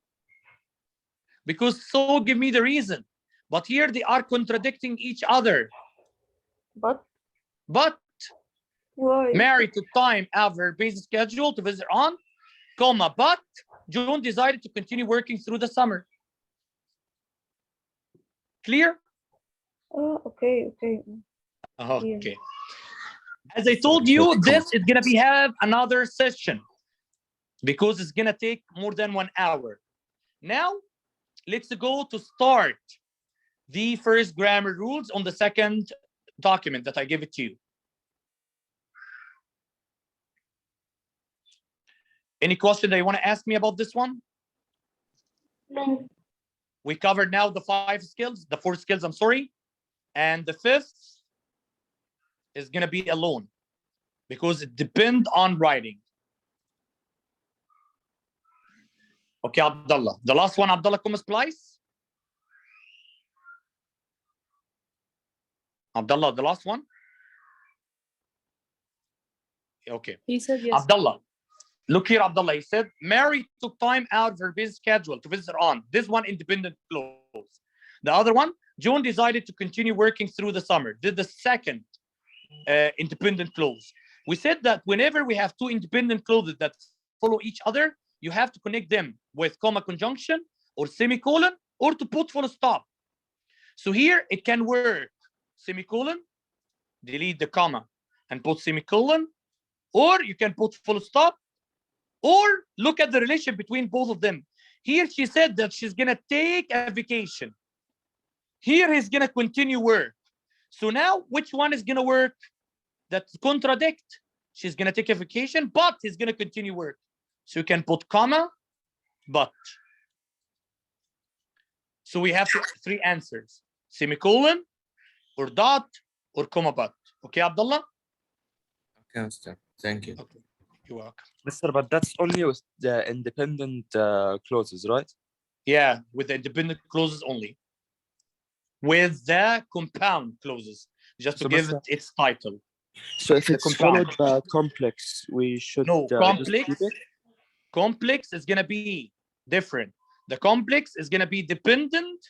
Because so give me the reason. But here they are contradicting each other. But? But why? Mary took time out of her busy schedule to visit her aunt. comma, but June decided to continue working through the summer. Clear? Oh, okay. Okay. As I told you, this is gonna have another session because it's gonna take more than 1 hour. Now, let's go to start the first grammar rules on the second document that I give it to you. Any question that you want to ask me about this one? No. We covered now the 4 skills, I'm sorry. And the 5th is going to be alone because it depends on writing. Okay, Abdullah. The last one, Abdullah, come Splice. Abdullah, the last one. Okay. He said yes. Abdullah. Look here, Abdullah. He said, Mary took time out of her busy schedule to visit her aunt. This one, independent clause. The other one, June decided to continue working through the summer. Did the second independent clause. We said that whenever we have 2 independent clauses that follow each other, you have to connect them with comma conjunction or semicolon or to put full stop. So here it can work semicolon, delete the comma and put semicolon, or you can put full stop, or look at the relation between both of them. Here she said that she's gonna take a vacation. Here he's gonna continue work. So now which one is gonna work? That contradict. She's gonna take a vacation, but he's gonna continue work. So you can put comma, but. So we have 3 answers: semicolon, or dot, or comma, but. Okay, Abdullah? Okay, Mr. Thank you. Okay. You're welcome. Mister, but that's only with the independent clauses, right? Yeah, with the independent clauses only. With the compound clauses, just to So, give Mr. it its title. So if it's compound. followed by complex, we should No, just complex. keep it? Complex is gonna be different. The complex is gonna be dependent,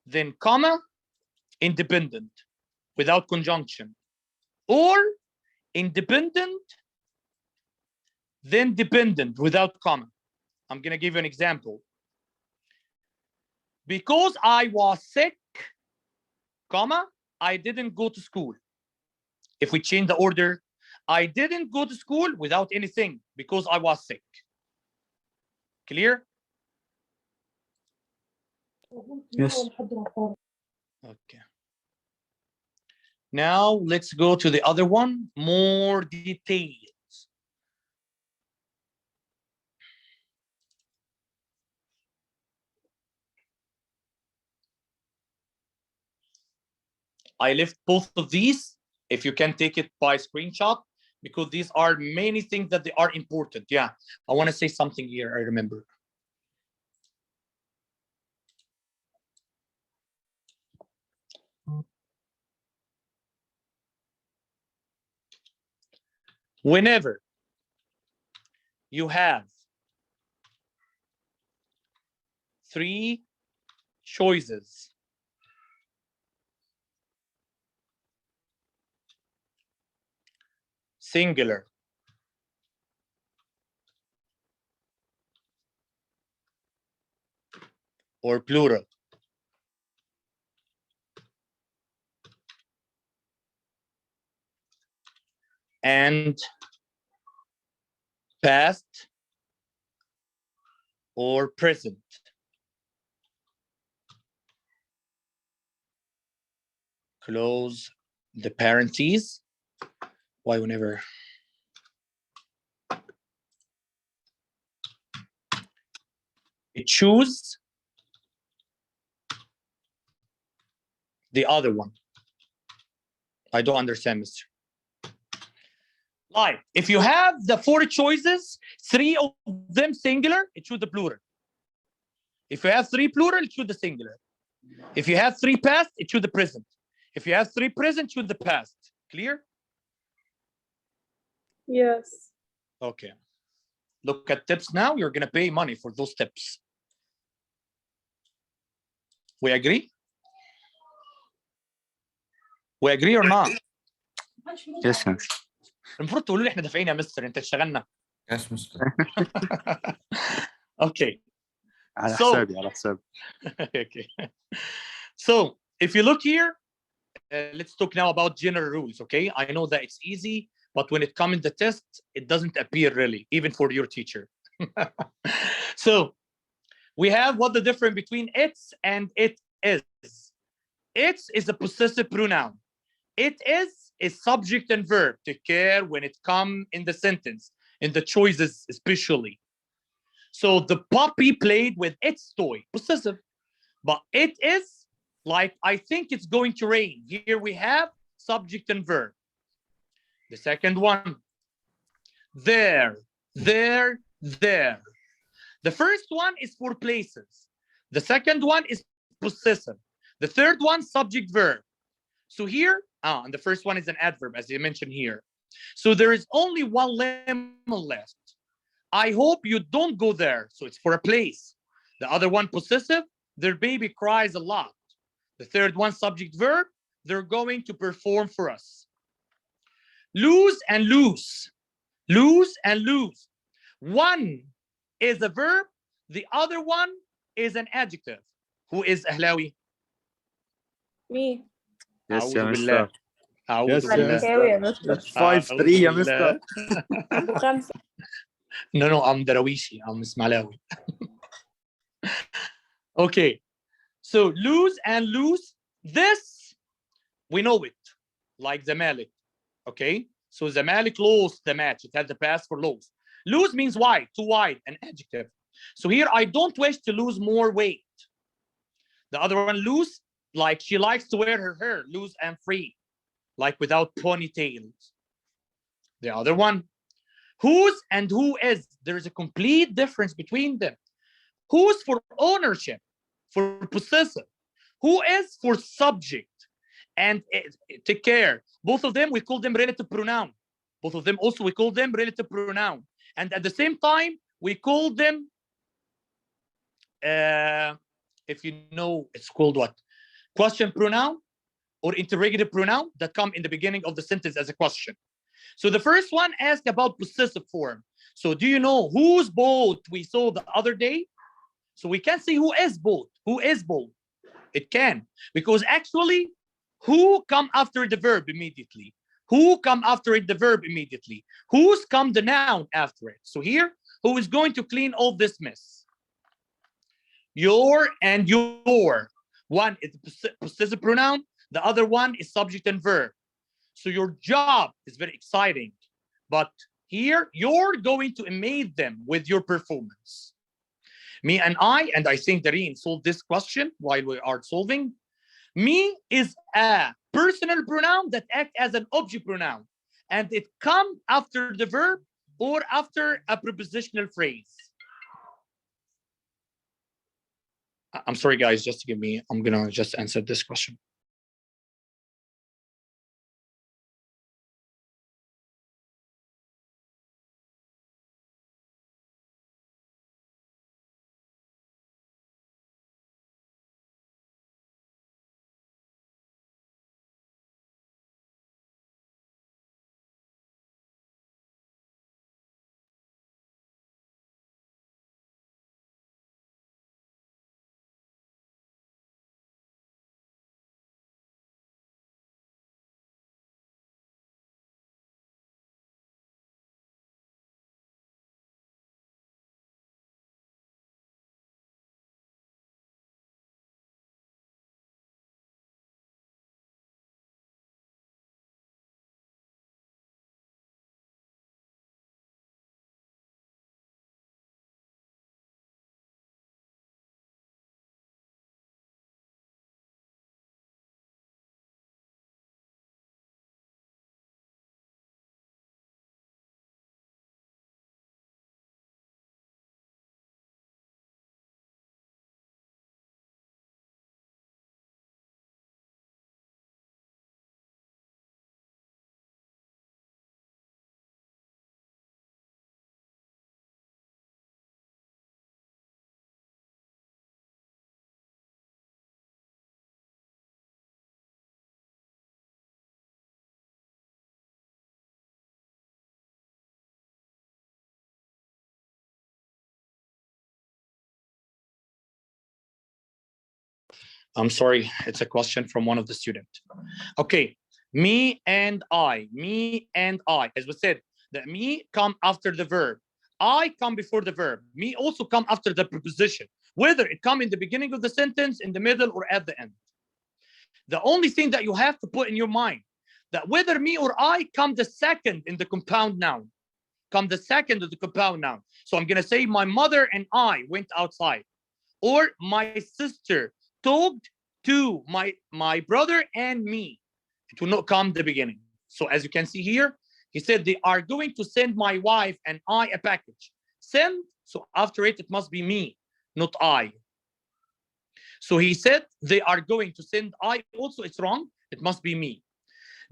then comma, independent, without conjunction, or independent, then dependent, without comma. I'm gonna give you an example. Because I was sick, comma, I didn't go to school. If we change the order, I didn't go to school without anything because I was sick. Clear? Yes. Okay. Now let's go to the other one, more details. I left both of these, if you can take it by screenshot, because these are many things that they are important. Yeah, I want to say something here, I remember. Whenever you have 3 choices, singular, or plural, and past or present, close the parentheses. Why whenever choose the other one. I don't understand, mister. Like, if you have the 4 choices, 3 of them singular, choose the plural. If you have 3 plural, choose the singular. If you have 3 past, choose the present. If you have 3 present, choose the past. Clear? Yes. Okay. Look at tips now. You're going to pay money for those tips. We agree? We agree or not? Yes, sir. المفروض تقولوا لي احنا دافعين يا مستر، انت اشتغلنا. Yes, Mr. Okay. على So, حسابي على حسابي. okay. So, if you look here, let's talk now about general rules, okay? I know that it's easy, but when it comes in the test, it doesn't appear really, even for your teacher. So, we have what the difference between it's and it is. It's is a possessive pronoun. It is subject and verb. Take care when it comes in the sentence, in the choices especially. So the puppy played with its toy, possessive. But it is like, I think it's going to rain. Here we have subject and verb. The second one, there. The first one is for places. The second one is possessive. The third one, subject verb. So here, and the first one is an adverb, as you mentioned here. So there is only one lemon left. I hope you don't go there. So it's for a place. The other one, possessive, their baby cries a lot. The third one, subject verb, they're going to perform for us. Lose and lose. Lose and lose. One is a verb, the other one is an adjective. Who is Ahlawi? Me. Yes, يا أعوذ بالله. مستر. أعوذ Yes, يا بالله. ملكاوي يا مستر. مستر. That's 5-3 يا مستر. أبو خمسة. No, I'm Darawishi. I'm Ismailawi. Okay. So lose and lose. This, we know it. Like Zamalek. Okay. So Zamalek lost the match. It had the pass for lose. Lose means wide, too wide, an adjective. So here, I don't wish to lose more weight. The other one, loose, like she likes to wear her hair loose and free, like without ponytails. The other one, whose and who is. There is a complete difference between them. Who's for ownership, for possessive. Who is for subject. And take care. Both of them, we call them relative pronoun. Both of them also, we call them relative pronoun. And at the same time, we call them, if you know, it's called what? Question pronoun or interrogative pronoun that come in the beginning of the sentence as a question. So the first one asked about possessive form. So do you know whose boat we saw the other day? So we can say who is boat. Who is boat? It can, because actually, who come after the verb immediately? Who come after it, the verb immediately? Who's come the noun after it? So here, who is going to clean all this mess? Your and your. One is possessive pronoun. The other one is subject and verb. So your job is very exciting. But here, you're going to amaze them with your performance. Me and I think Dareen solved this question while we are solving. Me is a personal pronoun that acts as an object pronoun. And it comes after the verb or after a prepositional phrase. I'm sorry, guys, just to give me, I'm going to just answer this question. I'm sorry, it's a question from one of the students. Okay, me and I, as we said, that me come after the verb. I come before the verb. Me also come after the preposition, whether it come in the beginning of the sentence, in the middle, or at the end. The only thing that you have to put in your mind, that whether me or I come the second in the compound noun, come the second of the compound noun. So I'm gonna say my mother and I went outside, or my sister talked to my brother and me. It will not come the beginning. So as you can see here, he said they are going to send my wife and I a package. Send, so after it must be me, not I. So he said they are going to send I also, it's wrong, it must be me.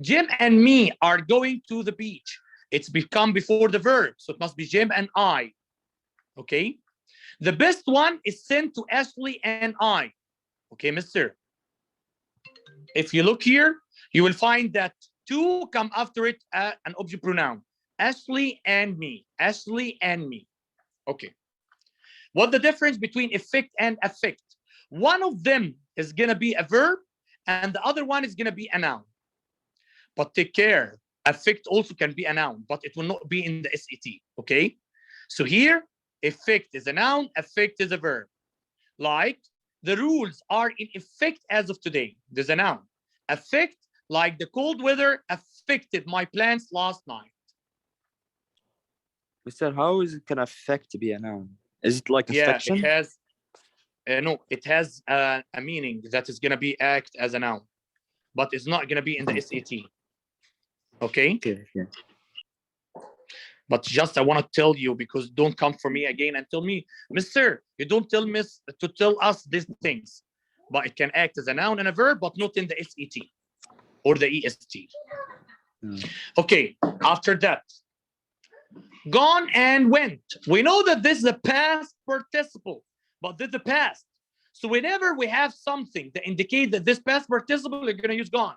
Jim and me are going to the beach. It's become before the verb, so it must be Jim and I. Okay? The best one is sent to Ashley and I. Okay, mister? If you look here, you will find that to come after it an object pronoun. Ashley and me. Ashley and me. Okay. What the difference between effect and affect? One of them is going to be a verb and the other one is going to be a noun. But take care. Affect also can be a noun, but it will not be in the SET. Okay? So here, effect is a noun, affect is a verb. Like, the rules are in effect as of today. There's a noun. Affect, like the cold weather affected my plans last night. Mister, how is it can affect to be a noun? Is it like affection? Yeah, it has. No, it has a meaning that is going to be act as a noun, but it's not going to be in the SAT. Okay? Okay. But just I want to tell you, because don't come for me again and tell me, mister, you don't tell me to tell us these things. But it can act as a noun and a verb, but not in the SET or the EST. Okay, after that, gone and went. We know that this is a past participle, but this is the past. So whenever we have something that indicates that this past participle, we're going to use gone.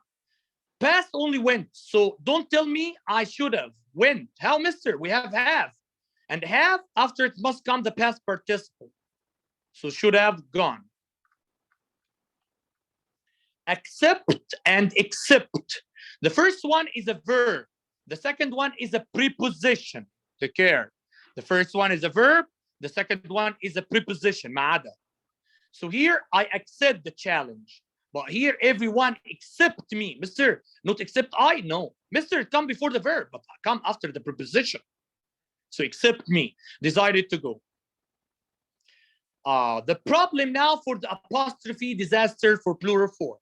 Past only went. So don't tell me I should have. Went. How, mister? We have. And have, after it must come the past participle. So should have gone. Accept and accept. The first one is a verb. The second one is a preposition. Take care. The first one is a verb. The second one is a preposition. Ma'ada. So here I accept the challenge. But here everyone except me. Mister, not except I? No. Mister, come before the verb, but come after the preposition. So except me. Decided to go. The problem now for the apostrophe disaster for plural form.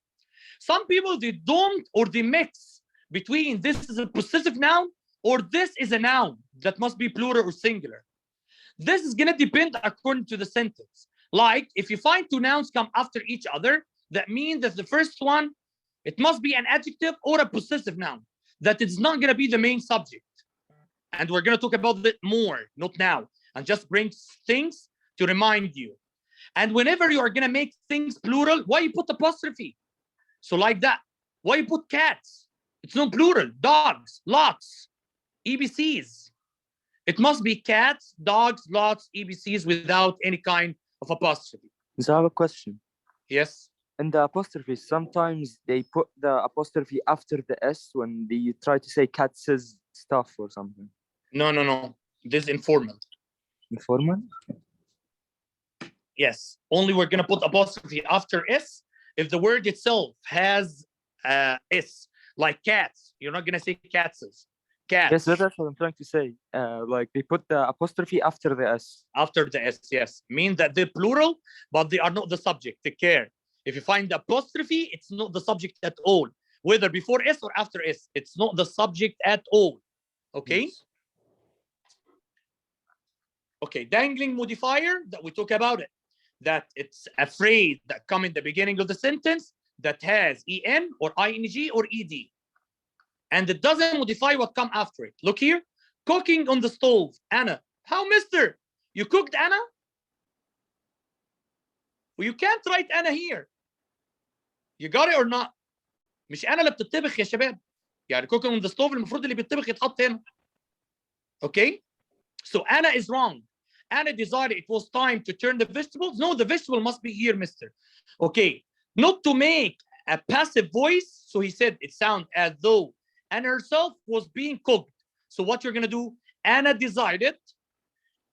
Some people, they don't, or they mix between this is a possessive noun or this is a noun that must be plural or singular. This is going to depend according to the sentence. Like if you find two nouns come after each other, that means that the first one, it must be an adjective or a possessive noun, that it's not going to be the main subject. And we're going to talk about it more, not now, and just bring things to remind you. And whenever you are going to make things plural, why you put apostrophe? So like that. Why you put cats? It's not plural. Dogs, lots, EBCs. It must be cats, dogs, lots, EBCs without any kind of apostrophe. So I have a question. Yes. In the apostrophe, sometimes they put the apostrophe after the S when they try to say cat says stuff or something. No. This is informal. Informal? Yes. Only we're going to put apostrophe after S if the word itself has S, like cats. You're not going to say catses. Cats. Yes, that's what I'm trying to say. Like they put the apostrophe after the S. After the S, yes. Mean that they're plural, but they are not the subject. Take care. If you find the apostrophe, it's not the subject at all. Whether before S or after S, it's not the subject at all. Okay? Yes. Okay, dangling modifier, that we talk about it. That it's a phrase that come in the beginning of the sentence that has EN or ING or ED. And it doesn't modify what come after it. Look here, cooking on the stove, Anna. How, mister? You cooked, Anna? Well, you can't write Anna here. You got it or not? مش أنا اللي بتطبخ يا شباب. يعني cooking on the stove المفروض اللي بيطبخ يتحط هنا. Okay? So Anna is wrong. Anna decided it was time to turn the vegetables. No, the vegetable must be here, mister. Okay. not to make a passive voice. So he said it sounds as though Anna herself was being cooked. So what you're going to do, Anna decided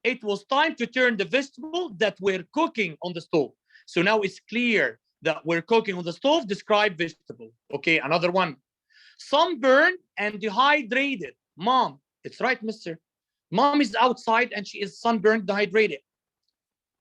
it was time to turn the vegetable that we're cooking on the stove. So now it's clear that we're cooking on the stove, describe vegetable. Okay, another one. Sunburned and dehydrated. Mom, it's right, mister. Mom is outside and she is sunburned, dehydrated.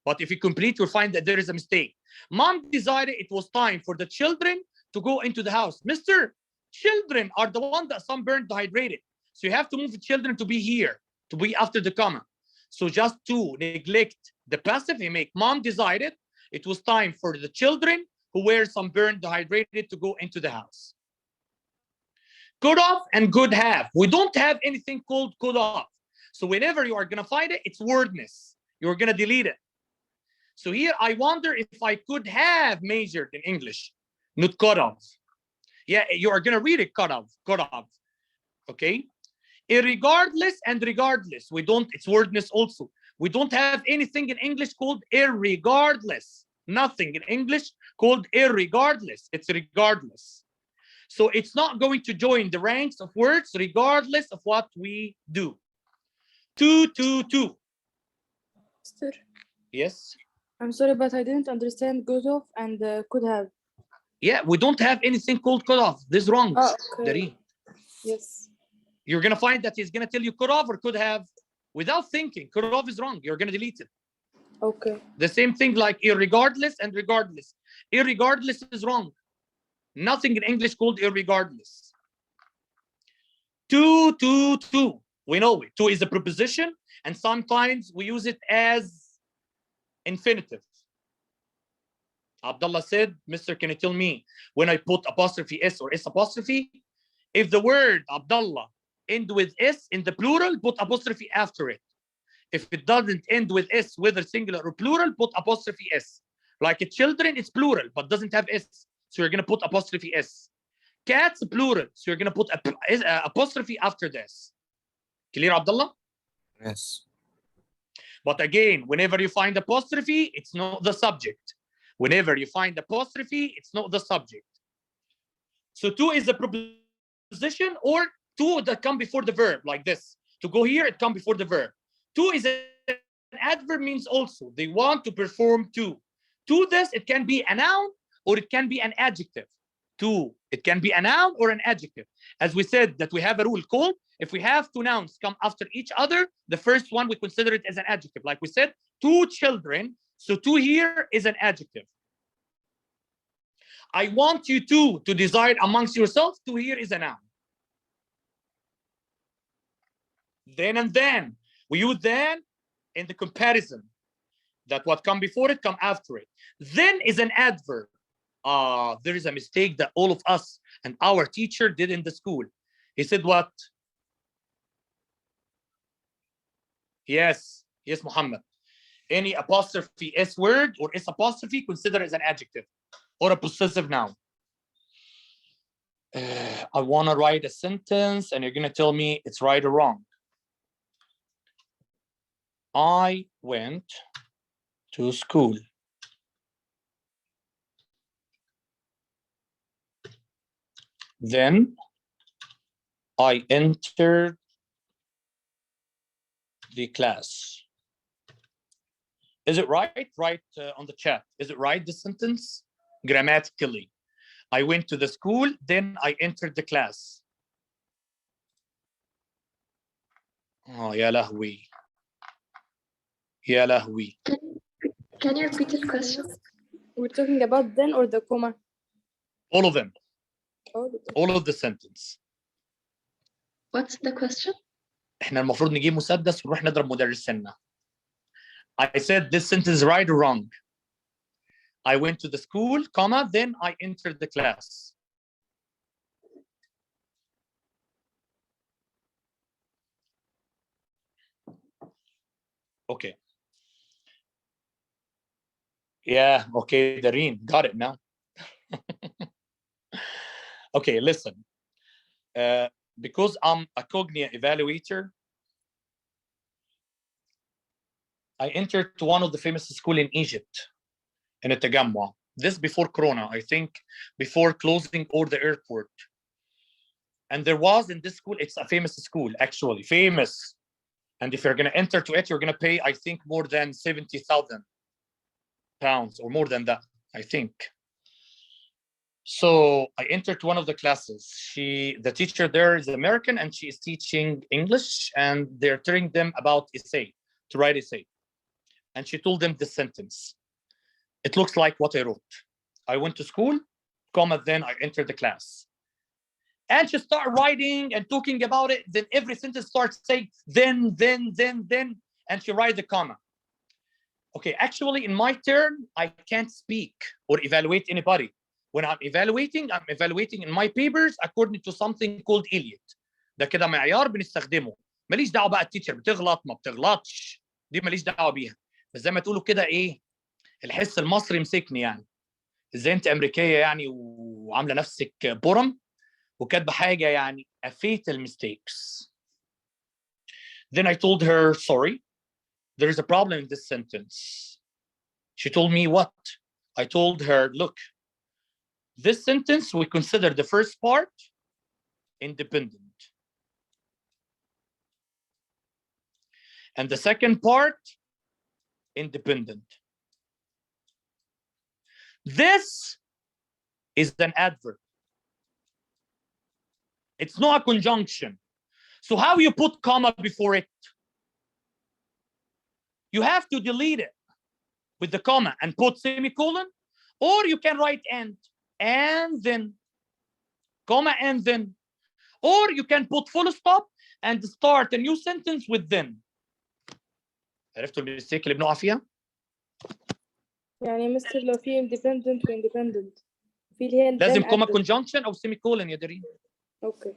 But if you complete, you'll find that there is a mistake. Mom decided it was time for the children to go into the house. Mister, children are the one that sunburned, dehydrated. So you have to move the children to be here, to be after the comma. So just to neglect the passive, he make mom decided it was time for the children who were sunburned, dehydrated to go into the house. Could have and could have. We don't have anything called could have. So whenever you are going to find it, it's wordness. You're going to delete it. So here, I wonder if I could have majored in English, not could have. Yeah, you are going to read it could have. Okay? Irregardless and regardless. We don't, it's wordness also. We don't have anything in English called irregardless. Nothing in English called irregardless. It's regardless. So it's not going to join the ranks of words regardless of what we do. 2. Sir, Yes. I'm sorry, but I didn't understand could have and could have. Yeah, we don't have anything called could have. This is wrong. Oh, okay. Dareen. Yes. You're going to find that he's going to tell you could have or could have without thinking. Could have is wrong. You're going to delete it. Okay. The same thing like irregardless and regardless. Irregardless is wrong. Nothing in English called irregardless. 2. We know it. 2 is a preposition, and sometimes we use it as infinitive. Abdullah said, Mister, can you tell me when I put apostrophe S or S apostrophe, if the word Abdullah end with S in the plural, put apostrophe after it. If it doesn't end with S, whether singular or plural, put apostrophe S. Like children, it's plural, but doesn't have S. So you're going to put apostrophe S. Cats, plural. So you're going to put apostrophe after this. Clear, Abdullah? Yes. But again, whenever you find apostrophe, it's not the subject. Whenever you find apostrophe, it's not the subject. So 2 is a preposition or 2 that come before the verb, like this. To go here, it come before the verb. 2 is an adverb, means also. They want to perform 2. To this, it can be a noun or it can be an adjective. 2, it can be a noun or an adjective. As we said that we have a rule called, if we have 2 nouns come after each other, the first one we consider it as an adjective. Like we said, 2 children. So 2 here is an adjective. I want you to decide amongst yourselves. 2 here is a noun. Then and then. We use then in the comparison. That what come before it, come after it. Then is an adverb. There is a mistake that all of us and our teacher did in the school. He said what? Yes, Muhammad. Any apostrophe S word or S apostrophe considered as an adjective or a possessive noun. I want to write a sentence and you're going to tell me it's right or wrong. I went to school. Then I entered the class. Is it right? Write on the chat. Is it right, the sentence? Grammatically. I went to the school, then I entered the class. Oh, ya lahwi. Ya lahwi. Can you repeat the question? We're talking about then or the comma? All of them. All of the sentence. What's the question? احنا المفروض نجيب مسدس ونروح نضرب مدرسنا. I said this sentence is right or wrong. I went to the school, comma, then I entered the class. Okay. Yeah, okay, Dareen, got it now. Okay, listen. Because I'm a cognitive evaluator, I entered to one of the famous schools in Egypt, in Tajamwa. This before Corona, I think, before closing all the airport. And there was in this school, it's a famous school, actually, famous. And if you're going to enter to it, you're going to pay, I think, more than 70,000 pounds or more than that, I think. So I entered one of the classes. The teacher there is American, and she is teaching English, and they're telling them about essay, to write essay. And she told them this sentence. It looks like what I wrote. I went to school, comma, then I entered the class. And she started writing and talking about it. Then every sentence starts saying, then, and she writes the comma. Okay, actually, in my turn, I can't speak or evaluate anybody. When I'm evaluating in my papers according to something called Eliot. ده كده معيار بنستخدمه. ماليش دعوه بقى التيتشر بتغلط ما بتغلطش، دي ماليش دعوه بيها. بس زي ما تقولوا كده ايه، الحس المصري مسكني يعني. ازاي انت امريكيه يعني وعامله نفسك برم وكاتبه حاجه يعني a fatal mistakes. Then I told her, sorry, there is a problem in this sentence. She told me what? I told her, look, this sentence, we consider the first part independent. And the second part, independent. This is an adverb. It's not a conjunction. So how you put comma before it? You have to delete it with the comma and put semicolon, or you can write and then, comma, and then. Or you can put full stop and start a new sentence with then. عرفتوا الميستيك اللي بنقع فيها؟ يعني مستر لو في independent و independent في اللي هي لازم كوما conjunction أو semicolon يا دارين. اوكي.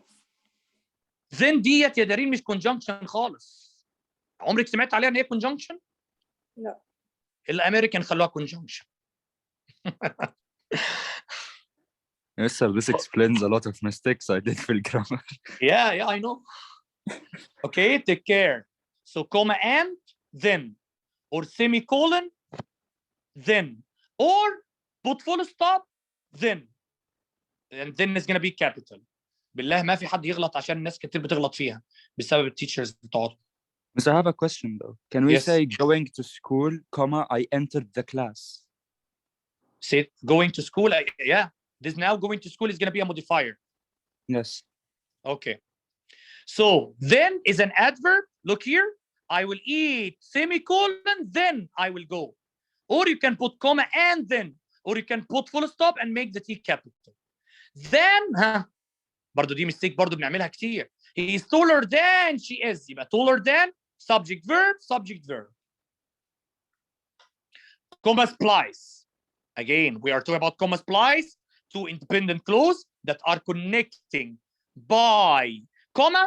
then ديت يا دارين مش conjunction خالص. عمرك سمعت عليها إن هي conjunction؟ لا. الأمريكان خلوها conjunction. Yes, sir, this explains a lot of mistakes I did for grammar. Yeah, I know. Okay, take care. So comma and then, or semicolon, then, or put full stop, then. And then it's going to be capital. بالله ما في حد يغلط عشان الناس كتير بتغلط فيها بسبب التيتشرز بتوعهم. Miss, I have a question though. Can we say going to school, comma, I entered the class? Say going to school, yeah. This now going to school is going to be a modifier. Yes. Okay. So then is an adverb. Look here. I will eat, semicolon, then I will go. Or you can put comma and then. Or you can put full stop and make the T capital. Then, برضو دي mistake برضو بنعملها كتير. He is taller than she is. يبقى taller than, subject verb, subject verb. Comma splice. Again, we are talking about comma splice. Two independent clauses that are connecting by comma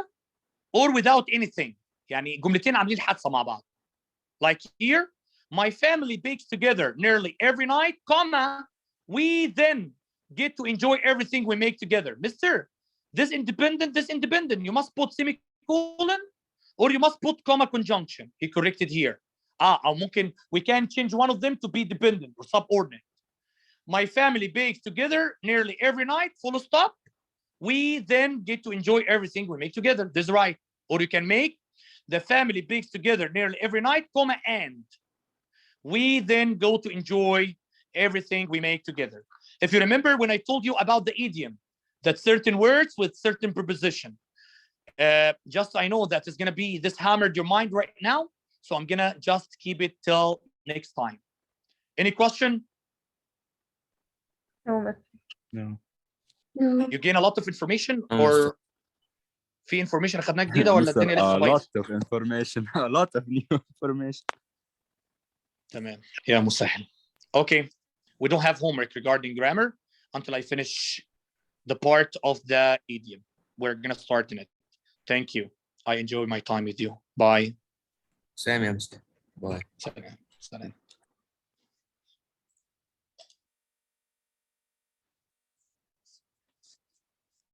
or without anything. يعني جملتين عاملين حادثة مع بعض. Like here, my family bakes together nearly every night, comma, we then get to enjoy everything we make together. Mister, this independent, you must put semicolon or you must put comma conjunction. He corrected here. أو ممكن we can change one of them to be dependent or subordinate. My family bakes together nearly every night, full stop. We then get to enjoy everything we make together. This is right. Or you can make the family bakes together nearly every night, comma, and we then go to enjoy everything we make together. If you remember when I told you about the idiom, that certain words with certain preposition, just I know that it's going to be this hammered your mind right now. So I'm going to just keep it till next time. Any question? No. You gain a lot of information or في information أخذناها جديدة ولا الدنيا لسه بايظة؟ A lot of information, a lot of new information. تمام يا مسهل. Okay, we don't have homework regarding grammar until I finish the part of the idiom. We're gonna start in it. Thank you. I enjoy my time with you. Bye. Same, Mr. Bye. Salam.